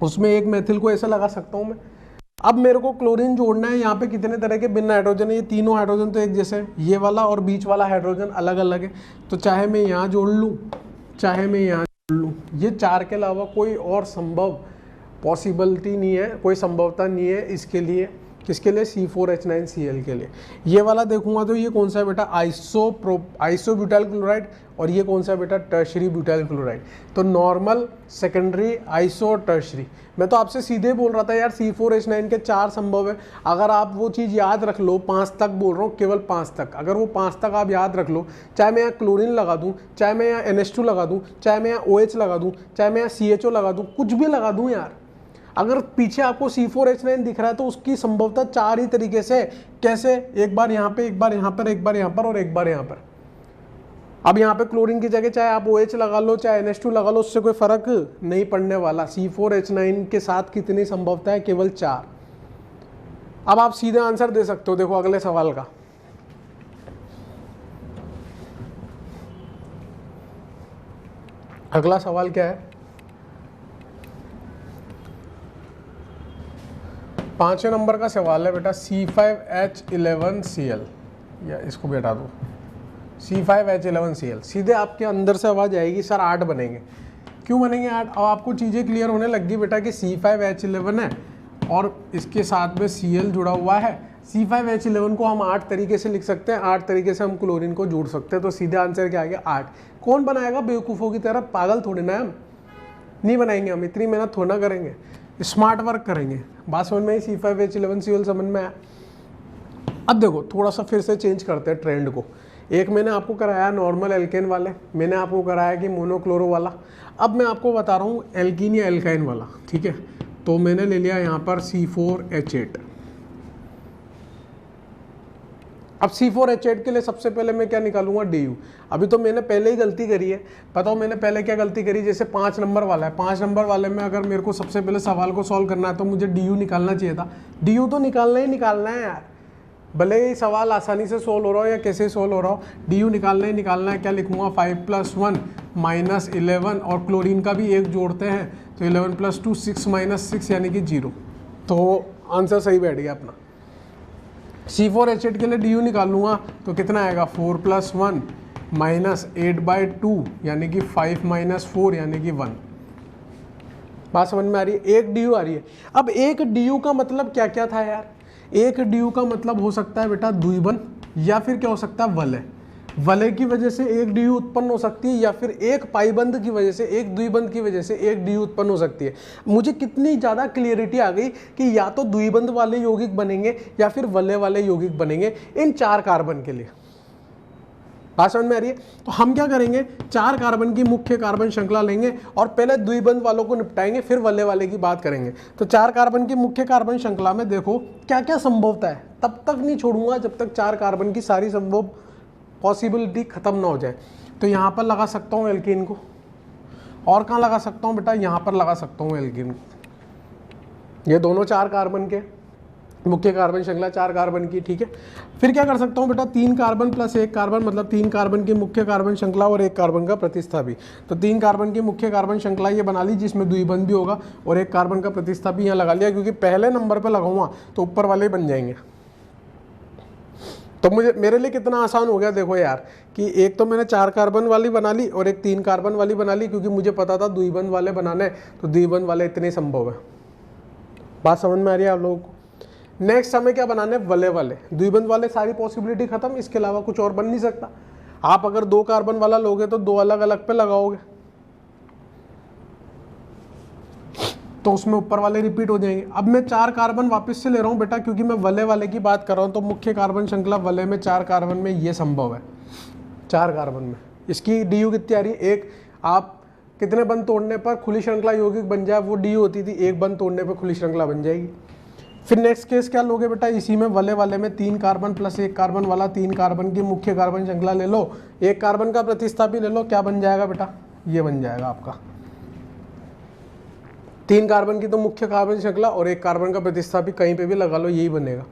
उसमें एक मेथिल को ऐसा लगा सकता हूँ मैं। अब मेरे को क्लोरीन जोड़ना है, यहाँ पे कितने तरह के भिन्न हाइड्रोजन है, ये तीनों हाइड्रोजन तो एक जैसे, ये वाला और बीच वाला हाइड्रोजन अलग अलग है। तो चाहे मैं यहाँ जोड़ लूँ चाहे मैं यहाँ जोड़ लूँ, ये 4 के अलावा कोई और संभव पॉसिबिलिटी नहीं है, कोई संभवता नहीं है इसके लिए। किसके लिए, C4H9Cl के लिए। ये वाला देखूंगा तो ये कौन सा है बेटा, आइसोब्यूटाइल क्लोराइड, और ये कौन सा है बेटा, टर्शरी ब्यूटाइल क्लोराइड। तो नॉर्मल, सेकेंडरी, आइसो और टर्शरी। मैं तो आपसे सीधे बोल रहा था यार, C4H9 के 4 संभव है। अगर आप वो चीज़ याद रख लो, 5 तक बोल रहा हूँ, केवल 5 तक, अगर वो 5 तक आप याद रख लो, चाहे मैं यहाँ क्लोरीन लगा दूँ, चाहे मैं यहाँ NH2 लगा दूँ, चाहे मैं यहाँ OH लगा दूँ, चाहे मैं यहाँ CHO लगा दूँ, कुछ भी लगा दूँ यार, अगर पीछे आपको C4H9 दिख रहा है तो उसकी संभवता 4 ही तरीके से। कैसे, एक बार यहाँ पे, एक बार यहाँ पर, एक बार यहाँ पर और एक बार यहाँ पर। अब यहाँ पे क्लोरीन की जगह चाहे आप OH लगा लो चाहे NH2 लगा लो, उससे कोई फर्क नहीं पड़ने वाला। C4H9 के साथ कितनी संभवता है, केवल 4। अब आप सीधे आंसर दे सकते हो। देखो अगले सवाल का, अगला सवाल क्या है, 5वें नंबर का सवाल है बेटा, C5H11Cl, या इसको भी हटा दो, C5H11Cl। सीधे आपके अंदर से आवाज़ आएगी, सर 8 बनेंगे। क्यों बनेंगे 8? अब आपको चीज़ें क्लियर होने लग गई बेटा कि C5H11 है और इसके साथ में Cl जुड़ा हुआ है। C5H11 को हम 8 तरीके से लिख सकते हैं, 8 तरीके से हम क्लोरीन को जोड़ सकते हैं। तो सीधे आंसर क्या आ गया, 8। कौन बनाएगा बेवकूफ़ों की तरह, पागल थोड़ी ना हम, नहीं बनाएंगे हम, इतनी मेहनत थोड़ा ना करेंगे, स्मार्ट वर्क करेंगे। बात समझ में आई, C5H11Cl समझ में आया। अब देखो थोड़ा सा फिर से चेंज करते हैं ट्रेंड को। एक मैंने आपको कराया नॉर्मल एल्केन वाले, मैंने आपको कराया कि मोनोक्लोरो वाला। अब मैं आपको बता रहा हूँ एल्कीन या एल्काइन वाला, ठीक है। तो मैंने ले लिया यहाँ पर C4H8। अब C4H8 के लिए सबसे पहले मैं क्या निकालूंगा, DU। अभी तो मैंने पहले ही गलती करी है, बताओ मैंने पहले क्या गलती करी। जैसे 5 नंबर वाला है, 5 नंबर वाले में अगर मेरे को सबसे पहले सवाल को सॉल्व करना है तो मुझे DU निकालना चाहिए था। DU तो निकालना ही निकालना है यार, भले ही सवाल आसानी से सोल्व हो रहा हो या कैसे सोल्व हो रहा हो, DU निकालना ही निकालना है। क्या लिखूंगा, 5 + 1 - 11, और क्लोरीन का भी एक जोड़ते हैं तो 11 + 2 6 - 6 यानी कि 0। तो आंसर सही बैठ गया अपना। C4H8 के लिए DU निकाल लूँगा तो कितना आएगा, 4 + 1 - 8/2 यानी कि 5 - 4 यानी कि 1। बात समझ में आ रही है, एक DU आ रही है। अब एक DU का मतलब क्या क्या था यार, एक DU का मतलब हो सकता है बेटा द्विबंध, या फिर क्या हो सकता है, वलय। वलय की वजह से एक DU उत्पन्न हो सकती है, या फिर एक पाइबंध की वजह से, एक द्विबंध की वजह से एक DU उत्पन्न हो सकती है। मुझे कितनी ज़्यादा क्लियरिटी आ गई कि या तो द्विबंध वाले यौगिक बनेंगे या फिर वलय वाले यौगिक बनेंगे इन 4 कार्बन के लिए। बात समझ में आ रही है। तो हम क्या करेंगे, 4 कार्बन की मुख्य कार्बन श्रृंखला लेंगे और पहले द्विबंध वालों को निपटाएंगे, फिर वलय वाले की बात करेंगे। तो 4 कार्बन की मुख्य कार्बन श्रृंखला में देखो क्या क्या संभवता है, तब तक नहीं छोड़ूंगा जब तक 4 कार्बन की सारी संभव पॉसिबिलिटी खत्म ना हो जाए। तो यहाँ पर लगा सकता हूँ एल्कीन को, और कहाँ लगा सकता हूँ बेटा, यहाँ पर लगा सकता हूँ एल्कीन को। ये दोनों 4 कार्बन के मुख्य कार्बन श्रृंखला 4 कार्बन की, ठीक है। फिर क्या कर सकता हूँ बेटा, 3 कार्बन + 1 कार्बन, मतलब 3 कार्बन की मुख्य कार्बन श्रृंखला और 1 कार्बन का प्रतिस्थापी। तो 3 कार्बन की मुख्य कार्बन श्रृंखला ये बना ली जिसमें द्विबंध भी होगा, और 1 कार्बन का प्रतिस्थापी यहाँ लगा लिया, क्योंकि पहले नंबर पर लगाऊंगा तो ऊपर वाले बन जाएंगे। तो मेरे लिए कितना आसान हो गया देखो यार, कि एक तो मैंने 4 कार्बन वाली बना ली और एक 3 कार्बन वाली बना ली, क्योंकि मुझे पता था द्विबंध वाले बनाने, तो द्विबंध वाले इतने संभव है। बात समझ में आ रही है आप लोगों को। नेक्स्ट हमें क्या बनाने, वलय वाले। द्विबंध वाले सारी पॉसिबिलिटी खत्म, इसके अलावा कुछ और बन नहीं सकता। आप अगर 2 कार्बन वाला लोगे तो 2 अलग अलग पे लगाओगे, तो उसमें ऊपर वाले रिपीट हो जाएंगे। अब मैं 4 कार्बन वापस से ले रहा हूँ बेटा, क्योंकि मैं वलय वाले की बात कर रहा हूँ। तो मुख्य कार्बन श्रृंखला वलय में 4 कार्बन में ये संभव है, 4 कार्बन में। इसकी DU कितनी आ रही है, एक। आप कितने बंध तोड़ने पर खुली श्रृंखला यौगिक बन जाए, वो DU होती थी, एक बंध तोड़ने पर खुली श्रृंखला बन जाएगी। फिर नेक्स्ट केस क्या लोगे बेटा, इसी में वलय वाले में 3 कार्बन + 1 कार्बन वाला 3 कार्बन की मुख्य कार्बन श्रृंखला ले लो, 1 कार्बन का प्रतिस्थापी ले लो, क्या बन जाएगा बेटा, ये बन जाएगा आपका। 3 कार्बन की तो मुख्य कार्बन श्रृंखला और 1 कार्बन का प्रतिस्थापी कहीं पे भी लगा लो, यही बनेगा।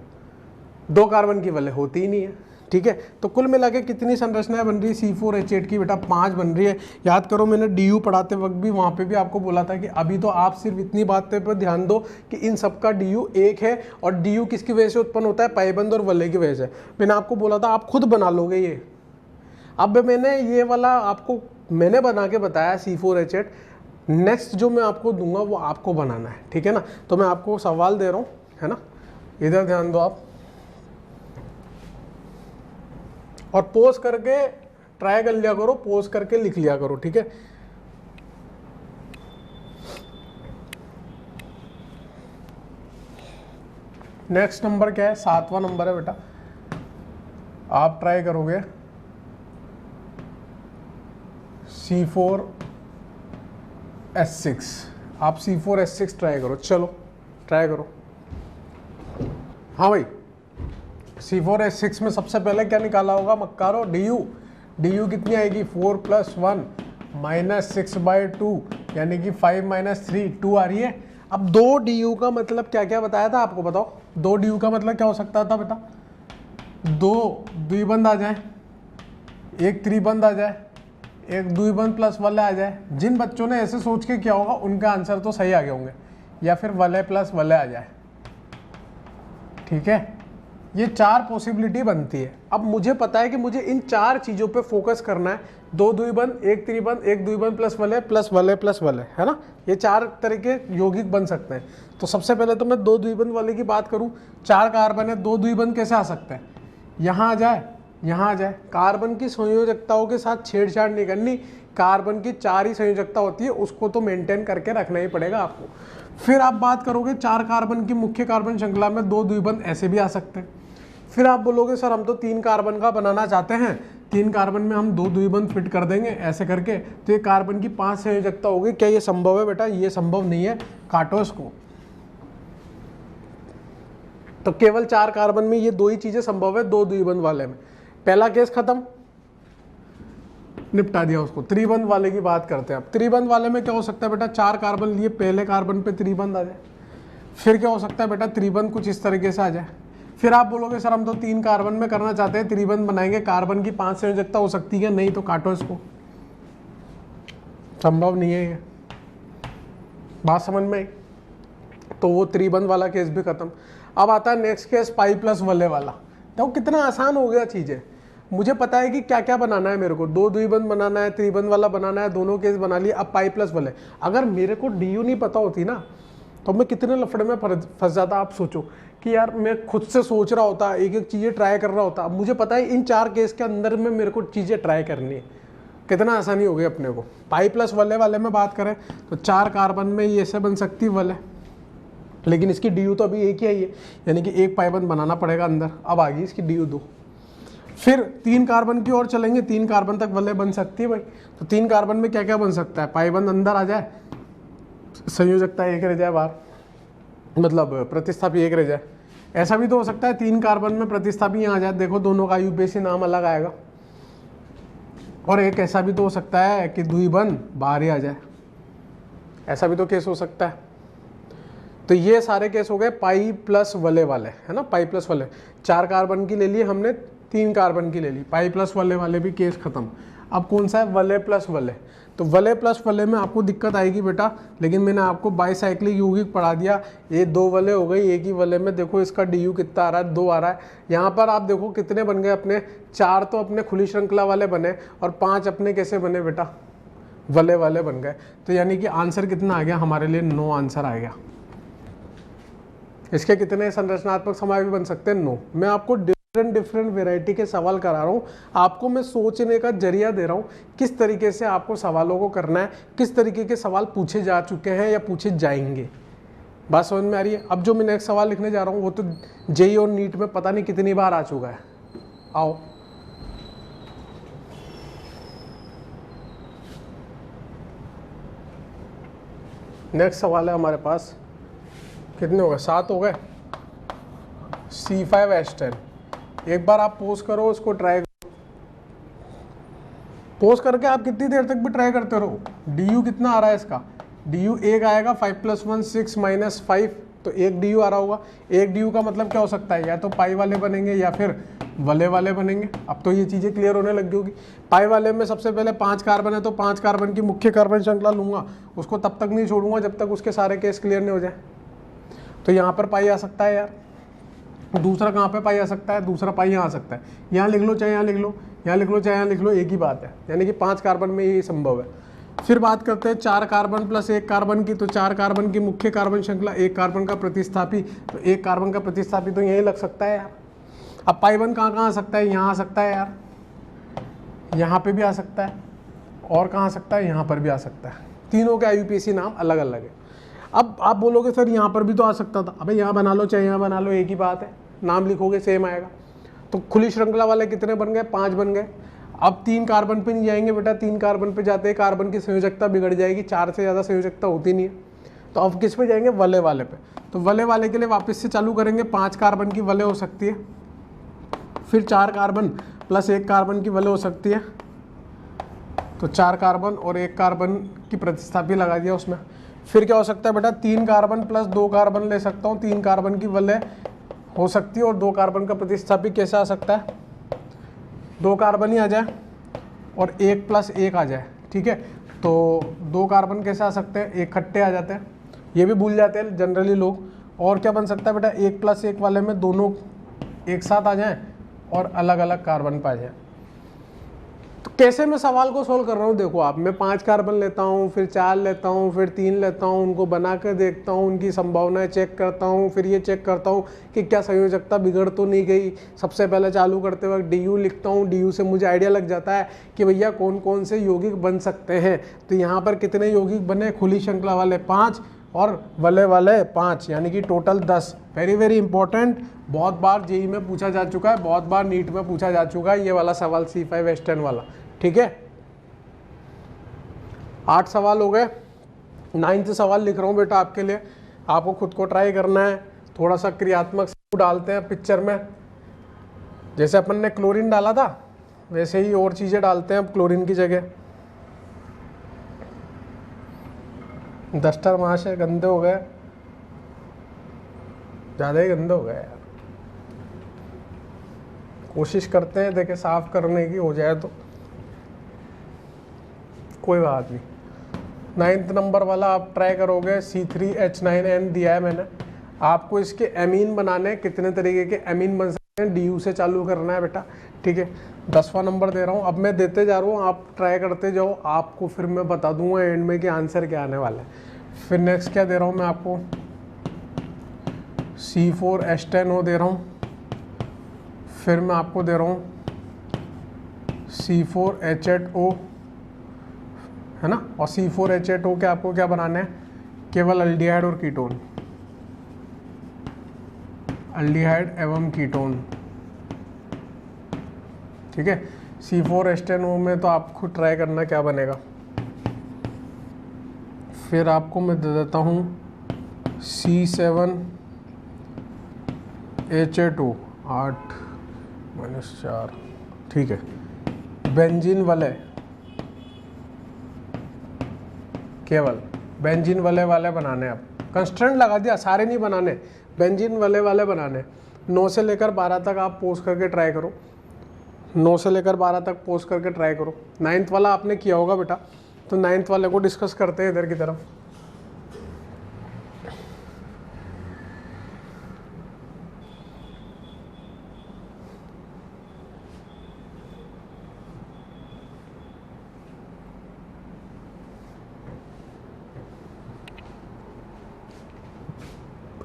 2 कार्बन की वलय होती ही नहीं है, ठीक है। तो कुल मिला के कितनी संरचनाएं बन रही है C4H8 की बेटा, 5 बन रही है। याद करो मैंने DU पढ़ाते वक्त भी वहाँ पे भी आपको बोला था कि अभी तो आप सिर्फ इतनी बातें पर ध्यान दो कि इन सबका DU 1 है, और DU किसकी वजह से उत्पन्न होता है, पाइबंध और वलय की वजह से। मैंने आपको बोला था आप खुद बना लोगे ये। अब मैंने ये वाला आपको मैंने बना के बताया C4H8, नेक्स्ट जो मैं आपको दूंगा वो आपको बनाना है, ठीक है ना। तो मैं आपको सवाल दे रहा हूँ, है ना, इधर ध्यान दो आप, और पोज करके ट्राई कर लिया करो, पोज करके लिख लिया करो, ठीक है। नेक्स्ट नंबर क्या है, 7वां नंबर है बेटा। आप ट्राई करोगे C4H6, आप C4H6 ट्राई करो, चलो ट्राई करो। हाँ भाई, C4H6 में सबसे पहले क्या निकाला होगा मक्कारो, DU कितनी आएगी, 4 + 1 - 6/2 यानी कि 5 - 3, 2 आ रही है। अब 2 DU का मतलब क्या क्या बताया था आपको, बताओ। 2 DU का मतलब क्या हो सकता था बेटा, 2 द्विबंध आ जाए, 1 त्रिबंध आ जाए, 1 द्विबंध + वलय आ जाए। जिन बच्चों ने ऐसे सोच के किया होगा उनका आंसर तो सही आ गए होंगे, या फिर वलय + वलय आ जाए, ठीक है। ये 4 पॉसिबिलिटी बनती है। अब मुझे पता है कि मुझे इन 4 चीज़ों पे फोकस करना है, 2 द्विबंध, 1 त्रिबंध, 1 द्विबंध + वलय + वलय + वलय, है ना। ये 4 तरह के यौगिक बन सकते हैं। तो सबसे पहले तो मैं 2 द्विबंध वाले की बात करूं, 4 कार्बन है, 2 द्विबंध कैसे आ सकते हैं, यहाँ आ जाए, यहाँ आ जाए। कार्बन की संयोजकताओं के साथ छेड़छाड़ नहीं करनी, कार्बन की 4 ही संयोजकता होती है, उसको तो मेंटेन करके रखना ही पड़ेगा आपको। फिर आप बात करोगे 4 कार्बन की मुख्य कार्बन श्रृंखला में 2 द्विबंध ऐसे भी आ सकते हैं। फिर आप बोलोगे सर हम तो 3 कार्बन का बनाना चाहते हैं, 3 कार्बन में हम 2 द्विबंध फिट कर देंगे ऐसे करके, तो ये कार्बन की 5 संयोजकता होगी। क्या ये संभव है बेटा, ये संभव नहीं है, काटो इसको। तो केवल 4 कार्बन में ये 2 ही चीजें संभव है, 2 द्विबंध वाले में। पहला केस खत्म, निपटा दिया उसको। त्रिबंध वाले की बात करते हैं अब। त्रिबंध वाले में क्या हो सकता है बेटा, 4 कार्बन लिए, पहले कार्बन पे त्रिबंध आ जाए। फिर क्या हो सकता है बेटा, त्रिबंध कुछ इस तरीके से आ जाए। फिर आप बोलोगे सर हम तो 3 कार्बन में करना चाहते हैं, त्रिबंध बनाएंगे, कार्बन की 5 संयोजकता हो सकती है, नहीं तो काटो इसको, संभव नहीं है ये। बात समझ में आई? तो वो त्रिबंध वाला केस भी खत्म। अब आता है नेक्स्ट केस, पाई प्लस वलय वाला। तो कितना आसान हो गया चीजें। मुझे पता है कि क्या क्या बनाना है मेरे को, 2 द्विबंध बनाना है, त्रिबंध वाला बनाना है, दोनों केस बना लिए। अब पाई प्लस वलय, अगर मेरे को डीयू नहीं पता होती ना तो मैं कितने लफड़े में फंस जाता। आप सोचो कि यार मैं खुद से सोच रहा होता, एक एक चीजें ट्राई कर रहा होता। अब मुझे पता है इन 4 केस के अंदर में मेरे को चीजें ट्राई करनी है, कितना आसानी हो गई अपने को। पाई प्लस वलय वाले में बात करें तो 4 कार्बन में ये ऐसे बन सकती है वलय, लेकिन इसकी डीयू तो अभी एक ही आई है, यानी कि एक पाइबंध बनाना पड़ेगा अंदर। अब आ गई इसकी डीयू 2। फिर 3 कार्बन की ओर चलेंगे, 3 कार्बन तक वलय बन सकती है भाई। तो 3 कार्बन में क्या क्या बन सकता है, पाइबंध अंदर आ जाए, संयोजकता 1 रह जाए बाहर, मतलब प्रतिस्थापी 1 रह जाए। ऐसा भी तो हो सकता है 3 कार्बन में प्रतिस्थापी यहाँ आ जाए, देखो दोनों का यूपीएससी नाम अलग आएगा। और एक ऐसा भी तो हो सकता है कि द्विबंध बाहर ही आ जाए, ऐसा भी तो केस हो सकता है। तो ये सारे केस हो गए पाई प्लस वलय वाले, है ना, पाई प्लस वलय। 4 कार्बन की ले ली हमने, 3 कार्बन की ले ली, पाई प्लस वलय वाले भी केस खत्म। अब कौन सा है, वलय प्लस वलय। तो वलय प्लस वलय में आपको दिक्कत आएगी बेटा, लेकिन मैंने आपको बाईसाइक्लिक यौगिक पढ़ा दिया। ये 2 वलय हो गई, एक ही वलय में देखो इसका डीयू कितना आ रहा है, 2 आ रहा है। यहाँ पर आप देखो कितने बन गए अपने, 4 तो अपने खुली श्रृंखला वाले बने और 5 अपने कैसे बने बेटा, वलय वाले बन गए। तो यानी कि आंसर कितना आ गया हमारे लिए, 9 आंसर आ गया। इसके कितने संरचनात्मक समय भी बन सकते हैं, 9। मैं आपको डिफरेंट वैरायटी के सवाल करा रहा हूँ, आपको मैं सोचने का जरिया दे रहा हूँ किस तरीके से आपको सवालों को करना है, किस तरीके के सवाल पूछे जा चुके हैं या पूछे जाएंगे। बात समझ में आ रही है? अब जो मैं नेक्स्ट सवाल लिखने जा रहा हूँ वो तो जेई और नीट में पता नहीं कितनी बार आ चुका है। आओ नेक्स्ट सवाल है हमारे पास, कितने हो गए, 7 हो गए। C5H10, एक बार आप पोज करो, उसको ट्राई करो, पोज करके आप कितनी देर तक भी ट्राई करते रहो। डीयू कितना आ रहा है इसका, डीयू 1 आएगा, 5 + 1 6 - 5, तो 1 डीयू आ रहा होगा। 1 डीयू का मतलब क्या हो सकता है, या तो पाई वाले बनेंगे या फिर वलय वाले बनेंगे। अब तो ये चीज़ें क्लियर होने लग होगी। पाई वाले में सबसे पहले 5 कार्बन है तो 5 कार्बन की मुख्य कार्बन श्रृंखला लूंगा, उसको तब तक नहीं छोड़ूंगा जब तक उसके सारे केस क्लियर नहीं हो जाए। तो यहाँ पर पाई आ सकता है यार, दूसरा कहाँ पे पाई आ सकता है, दूसरा पाई यहाँ आ सकता है। यहाँ लिख लो चाहे यहाँ लिख लो, यहाँ लिख लो चाहे यहाँ लिख लो, एक ही बात है, यानी कि 5 कार्बन में ये संभव है। फिर बात करते हैं 4 कार्बन प्लस 1 कार्बन की। तो 4 कार्बन की मुख्य कार्बन श्रृंखला, 1 कार्बन का प्रतिस्थापी, तो 1 कार्बन का प्रतिस्थापी तो यही लग सकता है यार। अब पाइबंध कहाँ कहाँ आ सकता है, यहाँ आ सकता है यार, यहाँ पे भी आ सकता है, और कहाँ आ सकता है, यहाँ पर भी आ सकता है। तीनों के IUPAC नाम अलग अलग है। अब आप बोलोगे सर यहाँ पर भी तो आ सकता था, अबे यहाँ बना लो चाहे यहाँ बना लो, एक ही बात है, नाम लिखोगे सेम आएगा। तो खुली श्रृंखला वाले कितने बन गए, 5 बन गए। अब 3 कार्बन पे नहीं जाएंगे बेटा, 3 कार्बन पे जाते हैं कार्बन की संयोजकता बिगड़ जाएगी, 4 से ज़्यादा संयोजकता होती नहीं है। तो अब किस पे जाएंगे, वलय वाले पे। तो वलय वाले के लिए वापस से चालू करेंगे, 5 कार्बन की वलय हो सकती है, फिर 4 कार्बन प्लस 1 कार्बन की वलय हो सकती है। तो 4 कार्बन और 1 कार्बन की प्रतिस्थापी लगा दिया उसमें। फिर क्या हो सकता है बेटा, 3 कार्बन प्लस 2 कार्बन ले सकता हूँ, 3 कार्बन की वलय हो सकती है और 2 कार्बन का प्रतिस्थापी कैसे आ सकता है, 2 कार्बन ही आ जाए और 1 + 1 आ जाए, ठीक है। तो 2 कार्बन कैसे आ सकते हैं, इकट्ठे आ जाते हैं, ये भी भूल जाते हैं जनरली लोग। और क्या बन सकता है बेटा, 1 + 1 वाले में दोनों एक साथ आ जाएं और अलग अलग कार्बन पा जाए। तो कैसे मैं सवाल को सोल्व कर रहा हूँ, देखो आप, मैं 5 कार्बन लेता हूँ, फिर 4 लेता हूँ, फिर 3 लेता हूँ, उनको बना कर देखता हूँ, उनकी संभावनाएं चेक करता हूँ, फिर ये चेक करता हूँ कि क्या संयोजकता बिगड़ तो नहीं गई। सबसे पहले चालू करते वक्त डीयू लिखता हूँ, डीयू से मुझे आइडिया लग जाता है कि भैया कौन कौन से यौगिक बन सकते हैं। तो यहाँ पर कितने यौगिक बने, खुली श्रृंखला वाले 5 और वलय वाले 5, यानी कि टोटल 10। वेरी वेरी इंपॉर्टेंट, बहुत बार जेई में पूछा जा चुका है, बहुत बार नीट में पूछा जा चुका है ये वाला सवाल, C5H10 वाला, ठीक है। 8 सवाल हो गए, 9th सवाल लिख रहा हूँ बेटा आपके लिए, आपको खुद को ट्राई करना है, थोड़ा सा क्रियात्मक डालते हैं पिक्चर में, जैसे अपन ने क्लोरीन डाला था वैसे ही और चीज़ें डालते हैं अब क्लोरीन की जगह। डस्टर महाशय गंदे हो गए, ज़्यादा ही गंदे हो गए यार। कोशिश करते हैं देखे साफ करने की, हो जाए तो कोई बात नहीं। 9th नंबर वाला आप ट्राई करोगे, C3H9N दिया है मैंने आपको। इसके एमीन बनाने, कितने तरीके के एमीन बन सकते हैं, DU से चालू करना है बेटा, ठीक है। 10वां नंबर दे रहा हूँ, अब मैं देते जा रहा हूँ, आप ट्राई करते जाओ, आपको फिर मैं बता दूंगा एंड में कि आंसर क्या आने वाला है। फिर नेक्स्ट क्या दे रहा हूँ मैं आपको, C4H10O दे रहा हूँ, फिर मैं आपको दे रहा हूँ C4H8O, है ना। और C4H8O के आपको क्या बनाना है, केवल अल्डिहाइड और कीटोन, अल्डिहाइड एवं कीटोन, ठीक है। C4H10O में तो आप खुद ट्राई करना क्या बनेगा। फिर आपको मैं दे देता हूँ C7H8O 8-4, ठीक है। बेंजीन वलय, केवल बेंजीन वलय वाले बनाने, आप कंस्टेंट लगा दिया, सारे नहीं बनाने, बेंजीन वलय वाले बनाने। 9 से लेकर 12 तक आप पोस्ट करके ट्राई करो, 9 से लेकर 12 तक पोस्ट करके ट्राई करो। 9th वाला आपने किया होगा बेटा, तो 9th वाले को डिस्कस करते हैं इधर की तरफ।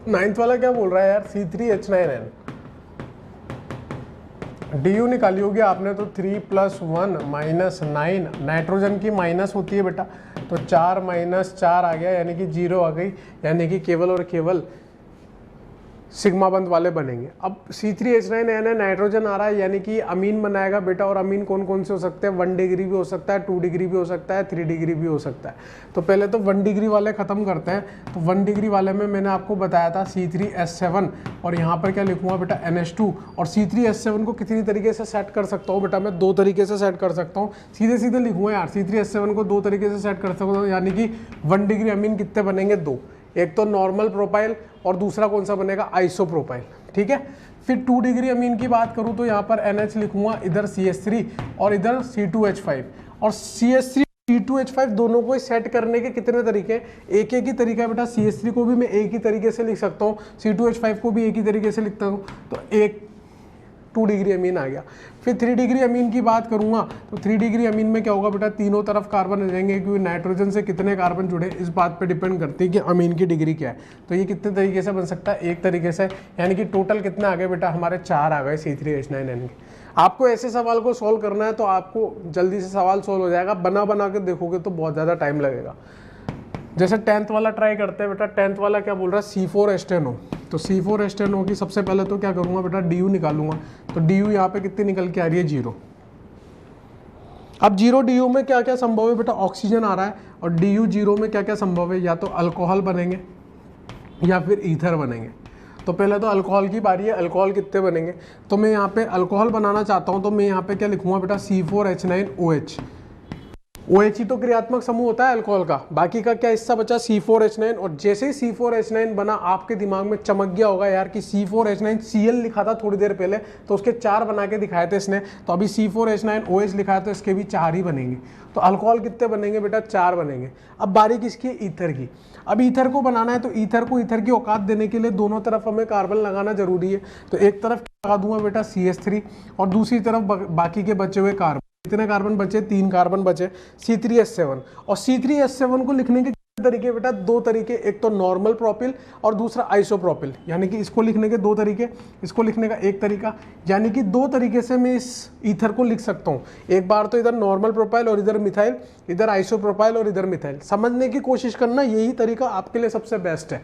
नाइन्थ वाला क्या बोल रहा है यार, C3H9N, DU निकाली होगी आपने तो 3 + 1 - 9, नाइट्रोजन की माइनस होती है बेटा, तो 4 - 4 आ गया, यानी कि 0 आ गई, यानी कि केवल और केवल सिग्मा बंद वाले बनेंगे। अब C3H9N है, नाइट्रोजन आ रहा है, यानी कि अमीन बनाएगा बेटा। और अमीन कौन कौन से हो सकते हैं, 1 डिग्री भी हो सकता है, 2 डिग्री भी हो सकता है, 3 डिग्री भी हो सकता है। तो पहले तो 1 डिग्री वाले ख़त्म करते हैं। तो 1 डिग्री वाले में मैंने आपको बताया था C3H7, और यहाँ पर क्या लिखूँगा बेटा, NH2। और C3H7 को कितनी तरीके से सेट कर सकता हूँ बेटा, मैं 2 तरीके से सेट कर सकता हूँ, सीधे सीधे लिखूँगा यार। C3H7 को 2 तरीके से सेट कर सकता हूँ, यानी कि 1 डिग्री अमीन कितने बनेंगे, 2, एक तो नॉर्मल प्रोपाइल और दूसरा कौन सा बनेगा, आइसोप्रोपाइल, ठीक है। फिर 2 डिग्री अमीन की बात करूं तो यहाँ पर NH लिखूंगा, इधर CH3 और इधर C2H5। और CH3 C2H5 दोनों को सेट करने के कितने तरीके, एक ही तरीका है बेटा। CH3 को भी मैं एक ही तरीके से लिख सकता हूँ, C2H5 को भी एक ही तरीके से लिखता हूँ, तो एक 2 डिग्री अमीन आ गया। फिर 3 डिग्री अमीन की बात करूंगा तो 3 डिग्री अमीन में क्या होगा बेटा, तीनों तरफ कार्बन आ जाएंगे, क्योंकि नाइट्रोजन से कितने कार्बन जुड़े इस बात पे डिपेंड करती है कि अमीन की डिग्री क्या है। तो ये कितने तरीके से बन सकता है, एक तरीके से, यानी कि टोटल कितने आ गए बेटा, हमारे 4 आ गए C3H9N के। आपको ऐसे सवाल को सोल्व करना है तो आपको जल्दी से सवाल सोल्व हो जाएगा, बना बना के देखोगे तो बहुत ज़्यादा टाइम लगेगा। जैसे 10th वाला ट्राई करते हैं बेटा। 10th वाला क्या बोल रहा है, C4H10O। तो C4H10O की सबसे पहले तो क्या करूंगा बेटा, DU निकालूंगा। तो DU यहाँ पे कितनी निकल के आ रही है, 0। अब 0 DU में क्या क्या संभव है बेटा, ऑक्सीजन आ रहा है, और DU 0 में क्या क्या संभव है, या तो अल्कोहल बनेंगे या फिर ईथर बनेंगे। तो पहले तो अल्कोहल की बारी है, अल्कोहल कितने बनेंगे, तो मैं यहाँ पे अल्कोहल बनाना चाहता हूँ, तो मैं यहाँ पे क्या लिखूंगा बेटा, C4H9OH। OH ही तो क्रियात्मक समूह होता है अल्कोहल का, बाकी का क्या हिस्सा बचा, C4H9। और जैसे ही C4H9 बना, आपके दिमाग में चमक गया होगा यार कि C4H9 Cl लिखा था थोड़ी देर पहले, तो उसके 4 बना के दिखाए थे इसने, तो अभी C4H9OH लिखा है तो इसके भी 4 ही बनेंगे। तो अल्कोहल कितने बनेंगे बेटा, 4 बनेंगे। अब बारी किसकी, ईथर की। अब ईथर को बनाना है तो ईथर को ईथर की औकात देने के लिए दोनों तरफ हमें कार्बन लगाना जरूरी है। तो एक तरफ लगा दूंगा बेटा CH3, और दूसरी तरफ बाकी के बचे हुए कार्बन। कितने कार्बन बचे, 3 कार्बन बचे, C3H7। और C3H7 को लिखने के तरीके बेटा 2 तरीके, एक तो नॉर्मल प्रोपिल और दूसरा आइसोप्रोपिल, यानी कि इसको लिखने के 2 तरीके, इसको लिखने का एक तरीका, यानी कि 2 तरीके से मैं इस ईथर को लिख सकता हूँ। एक बार तो इधर नॉर्मल प्रोपाइल और इधर मिथाइल, इधर आइसोप्रोपाइल और इधर मिथाइल। समझने की कोशिश करना, यही तरीका आपके लिए सबसे बेस्ट है।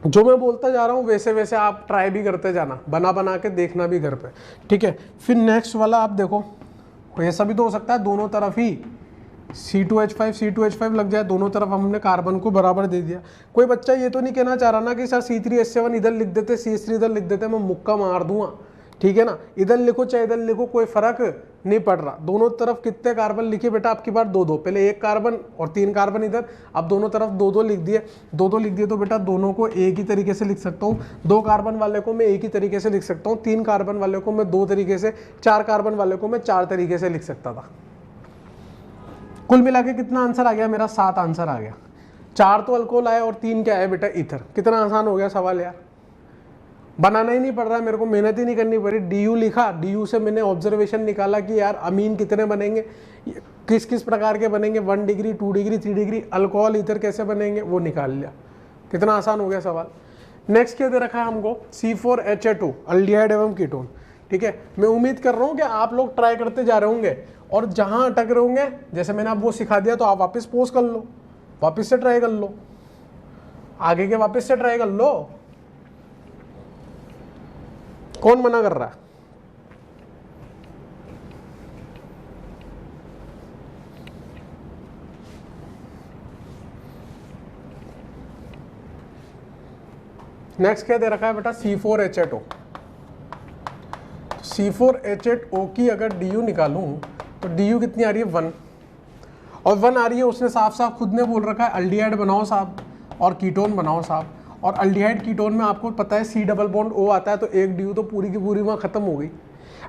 जो मैं बोलता जा रहा हूँ वैसे वैसे आप ट्राई भी करते जाना, बना बना के देखना भी घर पे, ठीक है। फिर नेक्स्ट वाला आप देखो, ऐसा भी तो हो सकता है दोनों तरफ ही C2H5 लग जाए, दोनों तरफ हमने कार्बन को बराबर दे दिया। कोई बच्चा ये तो नहीं कहना चाह रहा ना कि सर C3H7 इधर लिख देते, CH3 इधर लिख देते, मैं मुक्का मार दूंगा, ठीक है ना। इधर लिखो चाहे इधर लिखो, कोई फर्क नहीं पड़ रहा। दोनों तरफ कितने कार्बन लिखे बेटा आपकी बार? 2-2। पहले 1 कार्बन और 3 कार्बन इधर, अब दोनों तरफ 2-2 लिख दिए। 2-2 लिख दिए तो बेटा दोनों को एक ही तरीके से लिख सकता हूँ। 2 कार्बन वाले को मैं एक ही तरीके से लिख सकता हूँ, 3 कार्बन वाले को मैं 2 तरीके से, 4 कार्बन वाले को मैं 4 तरीके से लिख सकता था। कुल मिला के कितना आंसर आ गया मेरा? 7 आंसर आ गया। 4 तो अल्कोहल आए और 3 क्या है बेटा? ईथर। कितना आसान हो गया सवाल यार, बनाना ही नहीं पड़ रहा है मेरे को, मेहनत ही नहीं करनी पड़ी। DU लिखा, DU से मैंने ऑब्जर्वेशन निकाला कि यार अमीन कितने बनेंगे, किस किस प्रकार के बनेंगे, 1 degree 2 degree 3 degree, alcohol ether कैसे बनेंगे वो निकाल लिया। कितना आसान हो गया सवाल। नेक्स्ट क्या दे रखा है हमको? C4H2 अल्डिहाइड एवं कीटोन, ठीक है। मैं उम्मीद कर रहा हूँ कि आप लोग ट्राई करते जा रहे होंगे और जहां अटक रहे होंगे, जैसे मैंने आप वो सिखा दिया तो आप वापस पोज कर लो, वापस से ट्राई कर लो, आगे के वापस से ट्राई कर लो। कौन मना कर रहा है? नेक्स्ट क्या दे रखा है बेटा? C4H8O। C4H8O की अगर DU निकालूं तो DU कितनी आ रही है? 1, और 1 आ रही है। उसने साफ साफ खुद ने बोल रखा है अल्डिहाइड बनाओ साहब और कीटोन बनाओ साहब। और अल्डिहाइड कीटोन में आपको पता है C डबल बॉन्ड O आता है, तो एक DU तो पूरी की पूरी वहाँ खत्म हो गई।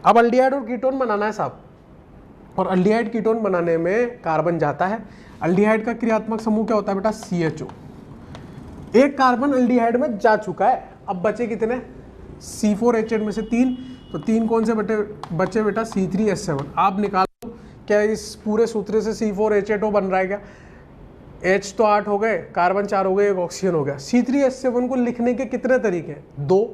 अब अल्डिहाइड और कीटोन बनाना है साहब, और अल्डिहाइड कीटोन बनाने में कार्बन जाता है। अल्डिहाइड का क्रियात्मक समूह क्या होता है बेटा? CHO। एक कार्बन अल्डिहाइड में जा चुका है, अब बचे कितने? C4H8 में से 3, तो 3 कौन से बचे बेटा? C3H7। आप निकालो, क्या इस पूरे सूत्र से C4H8O बन रहा है क्या? H तो 8 हो गए, कार्बन 4 हो गए, एक ऑक्सीजन हो गया। C3H7 को लिखने के कितने तरीके हैं? 2,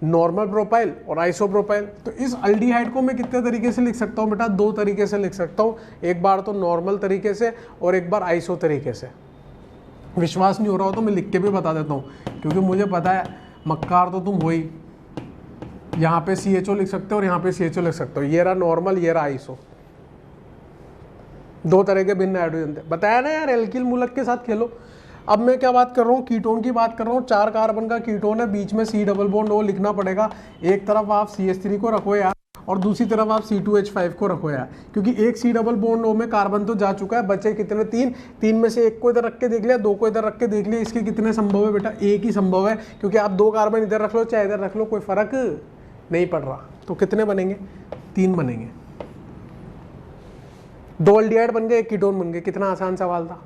नॉर्मल प्रोपाइल और आइसोप्रोपाइल। तो इस अल्डिहाइड को मैं कितने तरीके से लिख सकता हूँ बेटा? 2 तरीके से लिख सकता हूँ, एक बार तो नॉर्मल तरीके से और एक बार आइसो तरीके से। विश्वास नहीं हो रहा हो तो मैं लिख के भी बता देता हूँ, क्योंकि मुझे पता है मक्कार तो तुम हो ही। यहाँ पे CHO लिख सकते हो और यहाँ पे CHO लिख सकते हो। ये रहा नॉर्मल, ये रहा आइसो। 2 तरह के भिन्न हाइड्रोजन थे। बताया ना यार, एल्किल मूलक के साथ खेलो। अब मैं क्या बात कर रहा हूँ? कीटोन की बात कर रहा हूँ। 4 कार्बन का कीटोन है, बीच में C डबल बॉन्ड O लिखना पड़ेगा। एक तरफ आप CH3 को रखो यार और दूसरी तरफ आप C2H5 को रखो यार, क्योंकि एक C डबल बॉन्ड O में कार्बन तो जा चुका है। बचे कितने? 3 में से एक को इधर रख के देख लिया, 2 को इधर रख के देख लिया। इसके कितने संभव है बेटा? एक ही संभव है, क्योंकि आप 2 कार्बन इधर रख लो चाहे इधर रख लो, कोई फर्क नहीं पड़ रहा। तो कितने बनेंगे? 3 बनेंगे। 2 अल्डिहाइड बन गए, 1 कीटोन बन गए। कितना आसान सवाल था।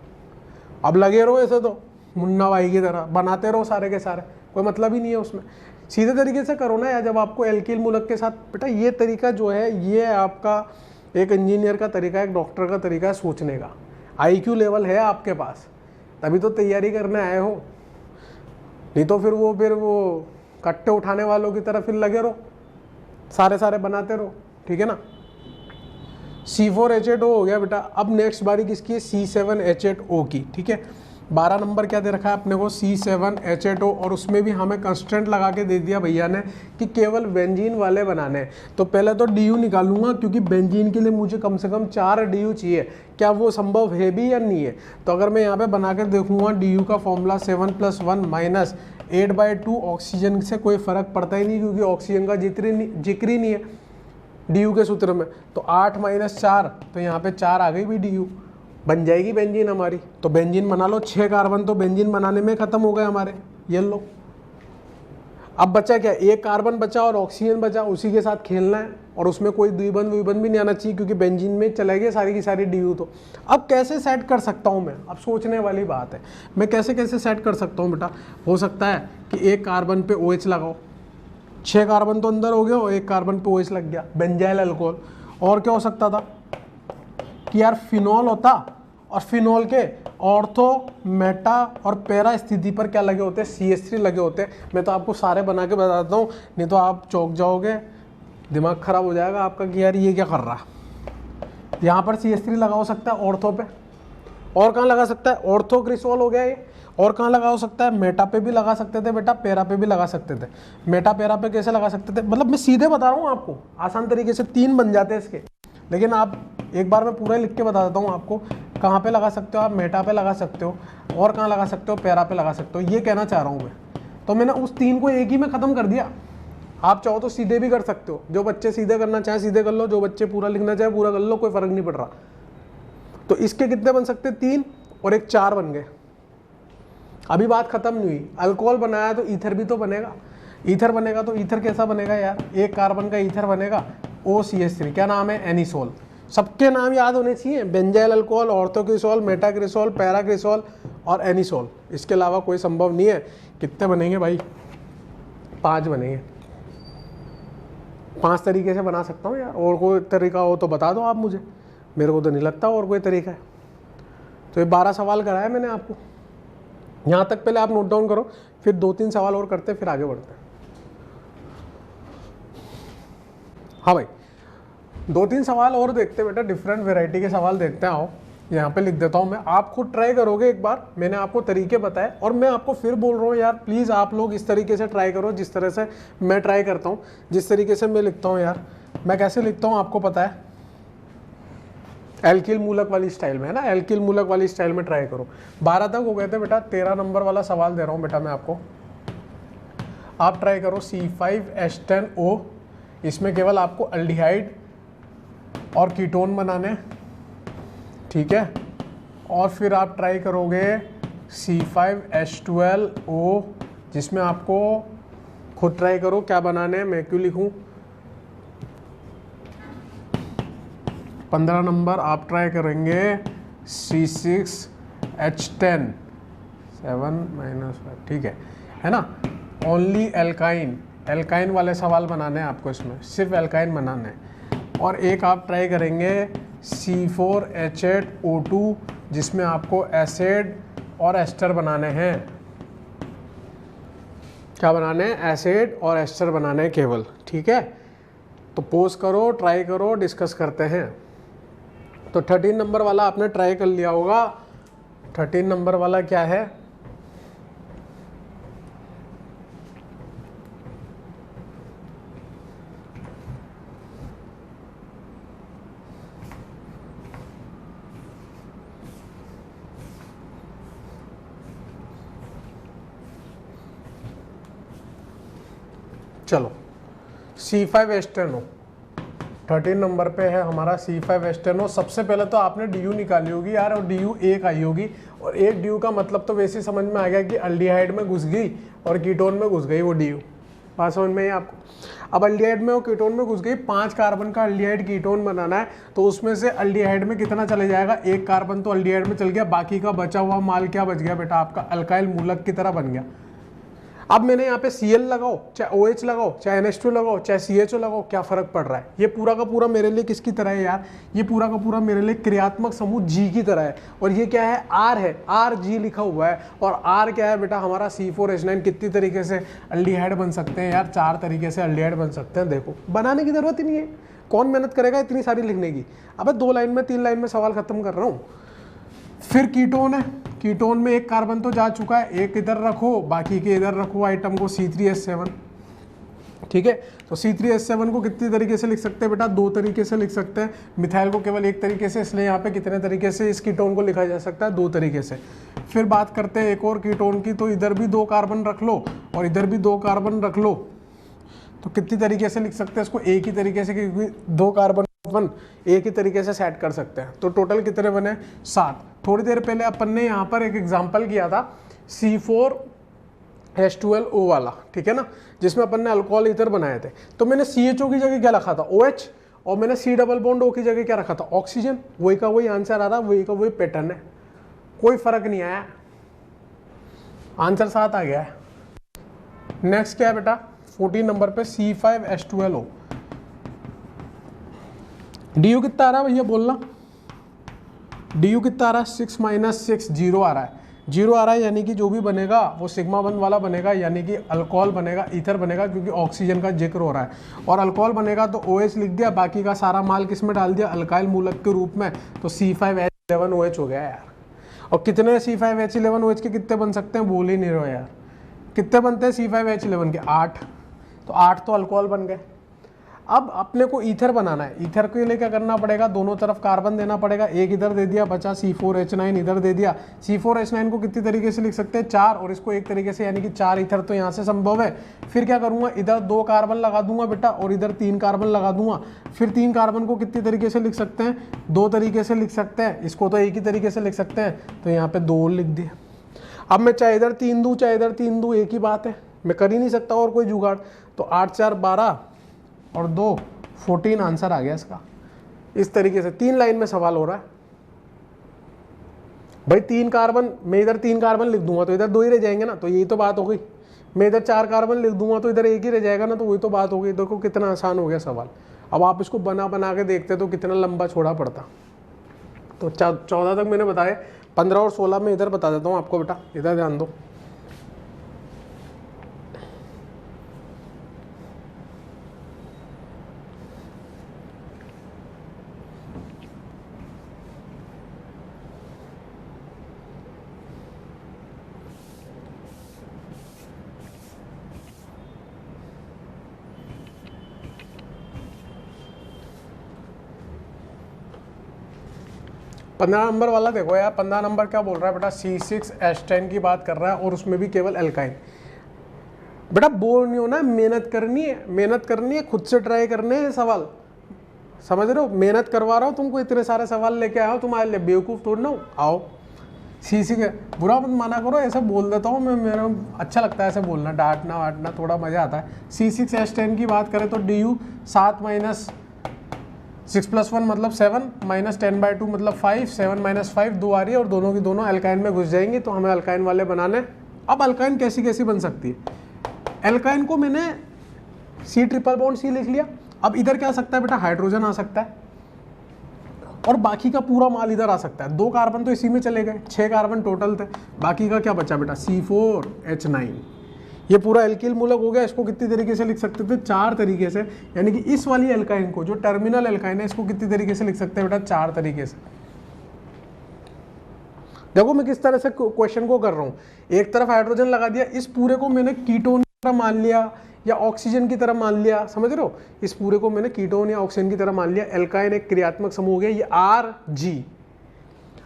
अब लगे रहो ऐसे तो मुन्ना भाई की तरह बनाते रहो सारे के सारे, कोई मतलब ही नहीं है उसमें। सीधे तरीके से करो ना यार। जब आपको एल्किल मूलक के साथ बेटा, ये तरीका जो है ये आपका एक इंजीनियर का तरीका है, एक डॉक्टर का तरीका है सोचने का। IQ लेवल है आपके पास, तभी तो तैयारी करने आए हो। नहीं तो फिर वो कट्टे उठाने वालों की तरह फिर लगे रहो, सारे बनाते रहो, ठीक है ना। C4H8O हो गया बेटा। अब नेक्स्ट बारी किसकी है? C7H8O की, ठीक है। 12 नंबर क्या दे रखा है अपने को? C7H8O, और उसमें भी हमें कंस्टेंट लगा के दे दिया भैया ने कि केवल बेंजीन वाले बनाने हैं। तो पहले तो DU निकालूंगा, क्योंकि बेंजीन के लिए मुझे कम से कम 4 DU चाहिए। क्या वो संभव है भी या नहीं है? तो अगर मैं यहाँ पे बना के देखूंगा, DU का फॉर्मूला 7 + 1 - 8/2। ऑक्सीजन से कोई फर्क पड़ता ही नहीं, क्योंकि ऑक्सीजन का जिक्र ही नहीं है DU के सूत्र में। तो 8 - 4, तो यहाँ पे 4 आ गई भी DU, बन जाएगी बेंजीन हमारी। तो बेंजीन बना लो। 6 कार्बन तो बेंजीन बनाने में खत्म हो गए हमारे, ये लो। अब बचा क्या? 1 कार्बन बचा और ऑक्सीजन बचा, उसी के साथ खेलना है। और उसमें कोई द्विबंध भी नहीं आना चाहिए, क्योंकि बेंजीन में चला गया सारी की सारी DU। तो अब कैसे सेट कर सकता हूँ मैं? अब सोचने वाली बात है, मैं कैसे सेट कर सकता हूँ बेटा? हो सकता है कि 1 कार्बन पे OH लगाओ, 6 कार्बन तो अंदर हो गया और 1 कार्बन पे OH लग गया, बेंजाइल अल्कोहल। और क्या हो सकता था कि यार फिनॉल होता, और फिनॉल के ऑर्थो, मेटा और पैरा स्थिति पर क्या लगे होते हैं? CH3 लगे होते हैं। मैं तो आपको सारे बना के बताता हूँ, नहीं तो आप चौंक जाओगे, दिमाग खराब हो जाएगा आपका कि यार ये क्या कर रहा है। यहाँ पर CH3 लगा हो सकता है ऑर्थो पे, और कहाँ लगा सकता है? ऑर्थो क्रिसोल हो गया ये। और कहाँ लगा हो सकता है? मेटा पे भी लगा सकते थे बेटा, पैरा पे भी लगा सकते थे। मेटा पैरा पे कैसे लगा सकते थे? मतलब मैं सीधे बता रहा हूँ आपको, आसान तरीके से 3 बन जाते हैं इसके। लेकिन आप एक बार मैं पूरा लिख के बता देता हूँ आपको। कहाँ पे लगा सकते हो आप, मेटा पे लगा सकते हो, और कहाँ लगा सकते हो, पैरा पे लगा सकते हो, ये कहना चाह रहा हूँ मैं। तो मैंने उस 3 को एक ही में ख़त्म कर दिया। आप चाहो तो सीधे भी कर सकते हो, जो बच्चे सीधे करना चाहे सीधे कर लो, जो बच्चे पूरा लिखना चाहे पूरा कर लो, कोई फ़र्क नहीं पड़ रहा। तो इसके कितने बन सकते, 3 और एक 4 बन गए। अभी बात खत्म नहीं हुई, अल्कोहल बनाया तो ईथर भी तो बनेगा। ईथर बनेगा तो ईथर कैसा बनेगा यार, एक कार्बन का ईथर बनेगा OCH3, क्या नाम है, एनिसोल। सबके नाम याद होने चाहिए, बेंजाइल अल्कोहल, ऑर्थोक्रिसोल, मेटाक्रिसोल, पैराक्रिसोल और एनिसोल। इसके अलावा कोई संभव नहीं है। कितने बनेंगे भाई, 5 बनेंगे। 5 तरीके से बना सकता हूँ यार, और कोई तरीका हो तो बता दो आप मुझे, मेरे को तो नहीं लगता और कोई तरीका है। तो ये 12 सवाल कराया मैंने आपको, यहाँ तक पहले आप नोट डाउन करो, फिर 2-3 सवाल और करते फिर आगे बढ़ते हैं। हाँ भाई, 2-3 सवाल और देखते बेटा, डिफरेंट वेराइटी के सवाल देखते हैं। आओ यहाँ पे लिख देता हूँ मैं, आप खुद ट्राई करोगे एक बार, मैंने आपको तरीके बताए और मैं आपको फिर बोल रहा हूँ यार प्लीज़ आप लोग इस तरीके से ट्राई करो जिस तरह से मैं ट्राई करता हूँ, जिस तरीके से मैं लिखता हूँ। यार मैं कैसे लिखता हूँ आपको पता है, एल्किल मूलक वाली स्टाइल में है ना, एल्किल मूलक वाली स्टाइल में ट्राई करो। 12 तक हो गए थे बेटा, 13 नंबर वाला सवाल दे रहा हूँ बेटा मैं आपको। आप ट्राई करो C5H10O, इसमें केवल आपको अल्डिहाइड और कीटोन बनाने, ठीक है। और फिर आप ट्राई करोगे C5H12O, जिसमें आपको खुद ट्राई करो क्या बनाने हैं, मैं क्यों लिखूं। 15 नंबर आप ट्राई करेंगे C6H10, 7 - 5, ठीक है ना। ओनली एल्काइन, एल्काइन वाले सवाल बनाने हैं आपको, इसमें सिर्फ एल्काइन बनाने हैं। और एक आप ट्राई करेंगे C4H8O2, जिसमें आपको एसिड और एस्टर बनाने हैं। क्या बनाने हैं, एसिड और एस्टर बनाने हैं केवल, ठीक है। तो पोज करो, ट्राई करो, डिस्कस करते हैं। तो 13 नंबर वाला आपने ट्राई कर लिया होगा। 13 नंबर वाला क्या है, चलो C5H10O 13 नंबर पे है हमारा C5H10O। सबसे पहले तो आपने DU निकाली होगी यार, और DU एक आई होगी, और एक DU का मतलब तो वैसे समझ में आ गया कि अल्डिहाइड में घुस गई और कीटोन में घुस गई वो DU। बात समझ में ही आपको। अब अल्डिहाइड में वो कीटोन में घुस गई, 5 कार्बन का अल्डिहाइड कीटोन बनाना है, तो उसमें से अल्डिहाइड में कितना चले जाएगा, 1 कार्बन तो अल्डिहाइड में चल गया, बाकी का बचा हुआ माल क्या बच गया बेटा, आपका अल्काइल मूलक की तरह बन गया। अब मैंने यहाँ पे Cl लगाओ, चाहे OH लगाओ, चाहे NH2 लगाओ, चाहे CHO लगाओ, क्या फर्क पड़ रहा है। ये पूरा का पूरा मेरे लिए किसकी तरह है यार, ये पूरा का पूरा मेरे लिए क्रियात्मक समूह G की तरह है। और ये क्या है, R है, RG लिखा हुआ है। और R क्या है बेटा, हमारा C4H9। कितनी तरीके से अल्डिहाइड बन सकते हैं यार, 4 तरीके से अल्डिहाइड बन सकते हैं। देखो बनाने की जरूरत ही नहीं है, कौन मेहनत करेगा इतनी सारी लिखने की। अब 2 लाइन में 3 लाइन में सवाल खत्म कर रहा हूँ। फिर कीटोन है, कीटोन में 1 कार्बन तो जा चुका है, 1 इधर रखो, बाकी के इधर रखो आइटम को, C3H7, ठीक है। तो C3H7 को कितनी तरीके से लिख सकते हैं बेटा, 2 तरीके से लिख सकते हैं। मिथाइल को केवल 1 तरीके से, इसलिए यहाँ पे कितने तरीके से इस कीटोन को लिखा जा सकता है, 2 तरीके से। फिर बात करते हैं एक और कीटोन की, तो इधर भी 2 कार्बन रख लो और इधर भी 2 कार्बन रख लो, तो कितनी तरीके से लिख सकते हैं इसको, एक ही तरीके से, क्योंकि 2 कार्बन एक ही तरीके से सेट कर सकते हैं। तो टोटल कितने बने, 7। थोड़ी देर पहले अपन ने यहाँ पर एक एग्जांपल किया था C4H12O वाला, ठीक है ना, जिसमें अपन ने अल्कोहल ईथर बनाए थे। तो मैंने CHO की जगह क्या रखा था, OH, और मैंने C डबल बॉन्ड O की जगह क्या रखा था, ऑक्सीजन। वही का वही आंसर आ रहा, वही का वही पैटर्न है, कोई फर्क नहीं आया, आंसर 7 आ गया है। नेक्स्ट क्या है बेटा, 14 नंबर पे C5H12O। DU कितना आ रहा है भैया बोलना, DU कितना आ रहा है, 6 - 6 0 आ रहा है, 0 आ रहा है, यानी कि जो भी बनेगा वो सिग्मा 1 वाला बनेगा, यानी कि अल्कोहल बनेगा, ईथर बनेगा, क्योंकि ऑक्सीजन का जिक्र हो रहा है। और अल्कोहल बनेगा तो OH लिख दिया, बाकी का सारा माल किस में डाल दिया, अल्काइल मूलक के रूप में, तो C5H11OH हो गया यार। और कितने C5H11OH के कितने बन सकते हैं, बोल ही नहीं रहो यार, कितने बनते हैं C5H11 के, 8। तो 8 तो अल्कोहल बन गए। अब अपने को ईथर बनाना है। ईथर के लिए क्या करना पड़ेगा, दोनों तरफ कार्बन देना पड़ेगा। एक इधर दे दिया, बचा C4H9 इधर दे दिया। C4H9 को कितनी तरीके से लिख सकते हैं, 4, और इसको एक तरीके से, यानी कि 4 ईथर तो यहाँ से संभव है। फिर क्या करूँगा, इधर 2 कार्बन लगा दूंगा बेटा और इधर 3 कार्बन लगा दूंगा। फिर 3 कार्बन को कितनी तरीके से लिख सकते हैं, 2 तरीके से लिख सकते हैं। इसको तो एक ही तरीके से लिख सकते हैं, तो यहाँ पे 2 लिख दिए। अब मैं चाहे इधर 3 दूँ चाहे इधर 3 दूँ, एक ही बात है, मैं कर ही नहीं सकता और कोई जुगाड़। तो 8 4 12 और 2 14 आंसर आ गया इसका। इस तरीके से 3 लाइन में सवाल हो रहा है भाई। 3 कार्बन, मैं इधर 3 कार्बन लिख दूंगा तो इधर 2 ही रह जाएंगे ना, तो यही तो बात हो गई। मैं इधर 4 कार्बन लिख दूंगा तो इधर 1 ही रह जाएगा ना, तो वही तो बात हो गई। देखो कितना आसान हो गया सवाल। अब आप इसको बना बना के देखते तो कितना लंबा छोड़ा पड़ता। तो 14 तक मैंने बताया, 15 और 16 में इधर बता देता हूँ आपको बेटा, इधर ध्यान दो। पंद्रह नंबर वाला देखो यार, 15 नंबर क्या बोल रहा है बेटा, C6H10 की बात कर रहा है और उसमें भी केवल एल्काइन। बेटा बोल नहीं होना, मेहनत करनी है, मेहनत करनी है, खुद से ट्राई करने हैं सवाल, समझ रहे हो। मेहनत करवा रहा हूँ तुमको, इतने सारे सवाल लेके आया हो, तुम्हारे लिए बेवकूफ़ थोड़ी ना हो। आओ C6 के, बुरा मत माना करो, ऐसा बोल देता हूँ मैं, मेरा अच्छा लगता है ऐसे बोलना, डांटना वाटना थोड़ा मज़ा आता है। C6H10 की बात करें तो DU 7 माइनस 6 + 1 मतलब 7 माइनस 10/2 मतलब 5, 7 - 5 2 आ रही है और दोनों की दोनों अल्काइन में घुस जाएंगी, तो हमें अल्काइन वाले बनाने। अब अल्काइन कैसी कैसी बन सकती है, एल्काइन को मैंने C∧C लिख लिया। अब इधर क्या आ सकता है बेटा, हाइड्रोजन आ सकता है और बाकी का पूरा माल इधर आ सकता है। 2 कार्बन तो इसी में चले गए, 6 कार्बन टोटल थे, बाकी का क्या बचा बेटा, C4H9। ये पूरा एल्किल मूलक हो गया। इसको कितनी तरीके से लिख सकते थे, 4 तरीके से, यानी कि इस वाली एल्काइन को, जो टर्मिनल एल्काइन है, इसको कितनी तरीके से लिख सकते हैं बेटा, 4 तरीके से। देखो मैं किस तरह से क्वेश्चन को कर रहा हूँ, एक तरफ हाइड्रोजन लगा दिया, इस पूरे को मैंने कीटोन की तरह मान लिया या ऑक्सीजन की तरह मान लिया, समझ रहे हो, इस पूरे को मैंने कीटोन या ऑक्सीजन की तरह मान लिया। एल्काइन एक क्रियात्मक समूह हो गया, ये RG।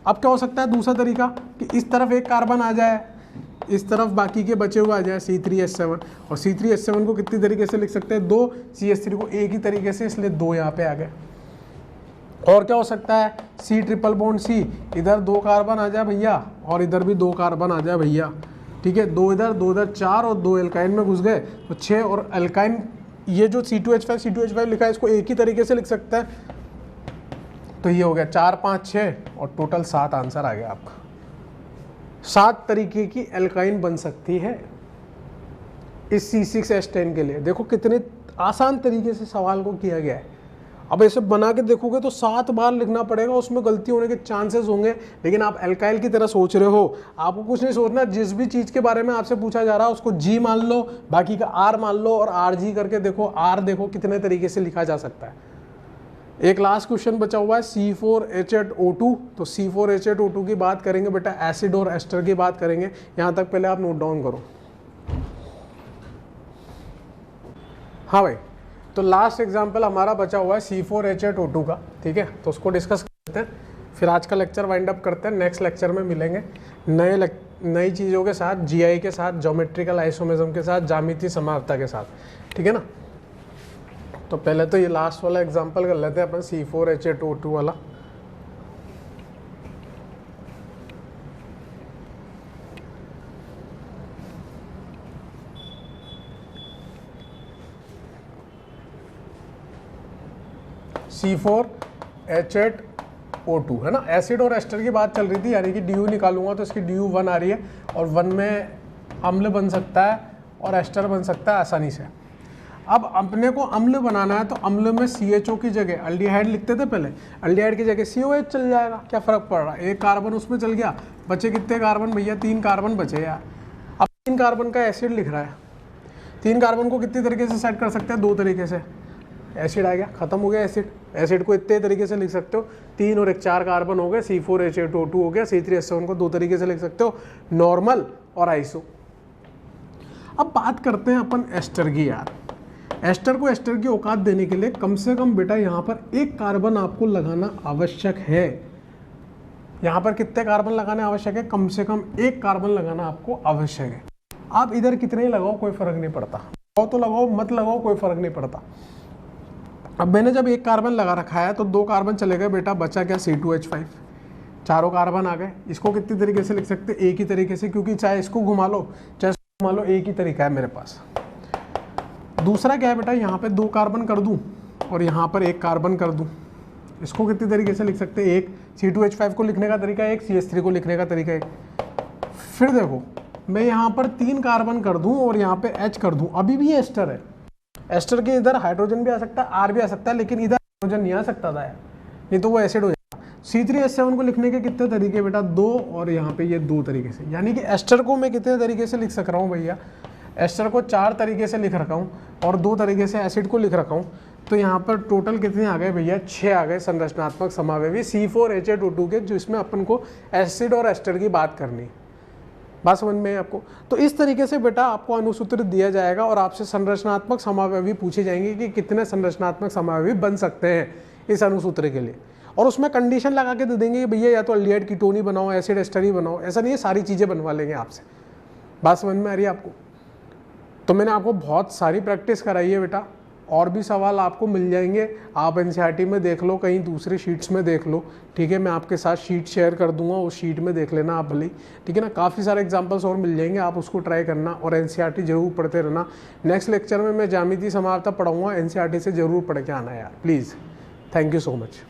अब क्या हो सकता है दूसरा तरीका, कि इस तरफ एक कार्बन आ जाए, इस तरफ बाकी के बचे हुए आ जाए C3H7, और C3H7 को कितनी तरीके से लिख सकते हैं, 2 CH3 को एक ही तरीके से, इसलिए 2 यहाँ पे आ गए। और क्या हो सकता है, C∧C, इधर 2 कार्बन आ जाए भैया और इधर भी 2 कार्बन आ जाए भैया, ठीक है, 2 इधर 2 इधर 4 और 2 एल्काइन में घुस गए तो 6, और एल्काइन ये जो C2H5 लिखा है इसको एक ही तरीके से लिख सकता है, तो ये हो गया 4 5 6 और टोटल 7 आंसर आ गया आपका। 7 तरीके की एल्काइन बन सकती है इस C6H10 के लिए। देखो कितने आसान तरीके से सवाल को किया गया है। अब ऐसे बना के देखोगे तो 7 बार लिखना पड़ेगा, उसमें गलती होने के चांसेस होंगे, लेकिन आप एल्काइल की तरह सोच रहे हो, आपको कुछ नहीं सोचना। जिस भी चीज़ के बारे में आपसे पूछा जा रहा है उसको G मान लो, बाकी का R मान लो और RG करके देखो, R देखो कितने तरीके से लिखा जा सकता है। एक लास्ट क्वेश्चन बचा हुआ है C4H8O2, तो C4H8O2 की बात करेंगे बेटा, एसिड और एस्टर की बात करेंगे। यहाँ तक पहले आप नोट डाउन करो। हाँ भाई, तो लास्ट एग्जाम्पल हमारा बचा हुआ है C4H8O2 का, ठीक है, तो उसको डिस्कस करते हैं, फिर आज का लेक्चर वाइंड अप करते हैं। नेक्स्ट लेक्चर में मिलेंगे नई चीज़ों के साथ, GI के साथ, ज्योमेट्रिकल आइसोमेरिज्म के साथ, ज्यामितीय समानता के साथ, ठीक है ना। तो पहले तो ये लास्ट वाला एग्जाम्पल कर लेते हैं अपन, C4H8O2 वाला। C4H8O2 है ना, एसिड और एस्टर की बात चल रही थी, यानी कि DU निकालूंगा तो इसकी DU 1 आ रही है, और 1 में अम्ल बन सकता है और एस्टर बन सकता है आसानी से। अब अपने को अम्ल बनाना है, तो अम्ल में CHO की जगह अल्डिहाइड लिखते थे पहले, अल्डिहाइड की जगह COH चल जाएगा, क्या फ़र्क पड़ रहा है, एक कार्बन उसमें चल गया, बचे कितने कार्बन भैया, 3 कार्बन बचे यार। अब 3 कार्बन का एसिड लिख रहा है, 3 कार्बन को कितनी तरीके से सेट कर सकते हैं, 2 तरीके से, एसिड आ गया, खत्म हो गया एसिड। एसिड को इतने तरीके से लिख सकते हो, 3 और 1 4 कार्बन हो गए, C4H8O2 हो गया। C3H7 को 2 तरीके से लिख सकते हो, नॉर्मल और आइसो। अब बात करते हैं अपन एस्टर की यार। एस्टर को एस्टर की औकात देने के लिए कम से कम बेटा यहाँ पर एक कार्बन आपको लगाना आवश्यक है। यहाँ पर कितने कार्बन लगाने आवश्यक है? कम से कम एक कार्बन लगाना आपको आवश्यक है। आप इधर कितने ही लगाओ कोई फर्क नहीं पड़ता, लगाओ तो लगाओ, मत लगाओ कोई फर्क नहीं पड़ता। अब मैंने जब एक कार्बन लगा रखा है तो 2 कार्बन चले गए बेटा, बचा क्या? C2H5, चारों कार्बन आ गए। इसको कितनी तरीके से लिख सकते? एक ही तरीके से, क्योंकि चाहे इसको घुमा लो चाहे इसको घुमा लो, एक ही तरीका है मेरे पास। दूसरा क्या है बेटा, यहाँ पे 2 कार्बन कर दूं और यहाँ पर 1 कार्बन कर दूं। इसको कितनी तरीके से लिख सकते हैं? एक C2H5 को लिखने का तरीका है, एक CH3 को लिखने का तरीका है। फिर देखो मैं यहाँ पर 3 कार्बन कर दूं और यहाँ पे H कर दूं, अभी भी एस्टर है। एस्टर के इधर हाइड्रोजन भी आ सकता है, R भी आ सकता है, लेकिन इधर हाइड्रोजन नहीं आ सकता था, नहीं तो वो एसिड हो जाता। C3H7 को लिखने के कितने तरीके बेटा? 2, और यहाँ पे ये 2 तरीके से। यानी कि एस्टर को मैं कितने तरीके से लिख सक रहा हूँ भैया? एस्टर को 4 तरीके से लिख रखा हूँ और 2 तरीके से एसिड को लिख रखा हूँ। तो यहाँ पर टोटल कितने आ गए भैया? 6 आ गए संरचनात्मक समावेवी C4H8O2 के, जिसमें अपन को एसिड और एस्टर की बात करनी है। बात समझ में है आपको? तो इस तरीके से बेटा आपको अनुसूत्र दिया जाएगा और आपसे संरचनात्मक समावेवी पूछे जाएंगे कि कितने संरचनात्मक समावेवी बन सकते हैं इस अनुसूत्र के लिए, और उसमें कंडीशन लगा के दे देंगे कि भैया या तो अल्डिहाइड कीटोन ही बनाओ, एसिड एस्टर ही बनाओ। ऐसा नहीं है, सारी चीज़ें बनवा लेंगे आपसे। बात समझ में आ रही है आपको? तो मैंने आपको बहुत सारी प्रैक्टिस कराई है बेटा, और भी सवाल आपको मिल जाएंगे। आप एनसीईआरटी में देख लो, कहीं दूसरी शीट्स में देख लो, ठीक है? मैं आपके साथ शीट शेयर कर दूंगा, उस शीट में देख लेना आप भले, ठीक है ना? काफ़ी सारे एग्जांपल्स और मिल जाएंगे, आप उसको ट्राई करना और एनसीईआरटी जरूर पढ़ते रहना। नेक्स्ट लेक्चर में मैं ज्यामिति समानता पढ़ाऊँगा, एनसीईआरटी से जरूर पढ़ के आना यार please. Thank you so much.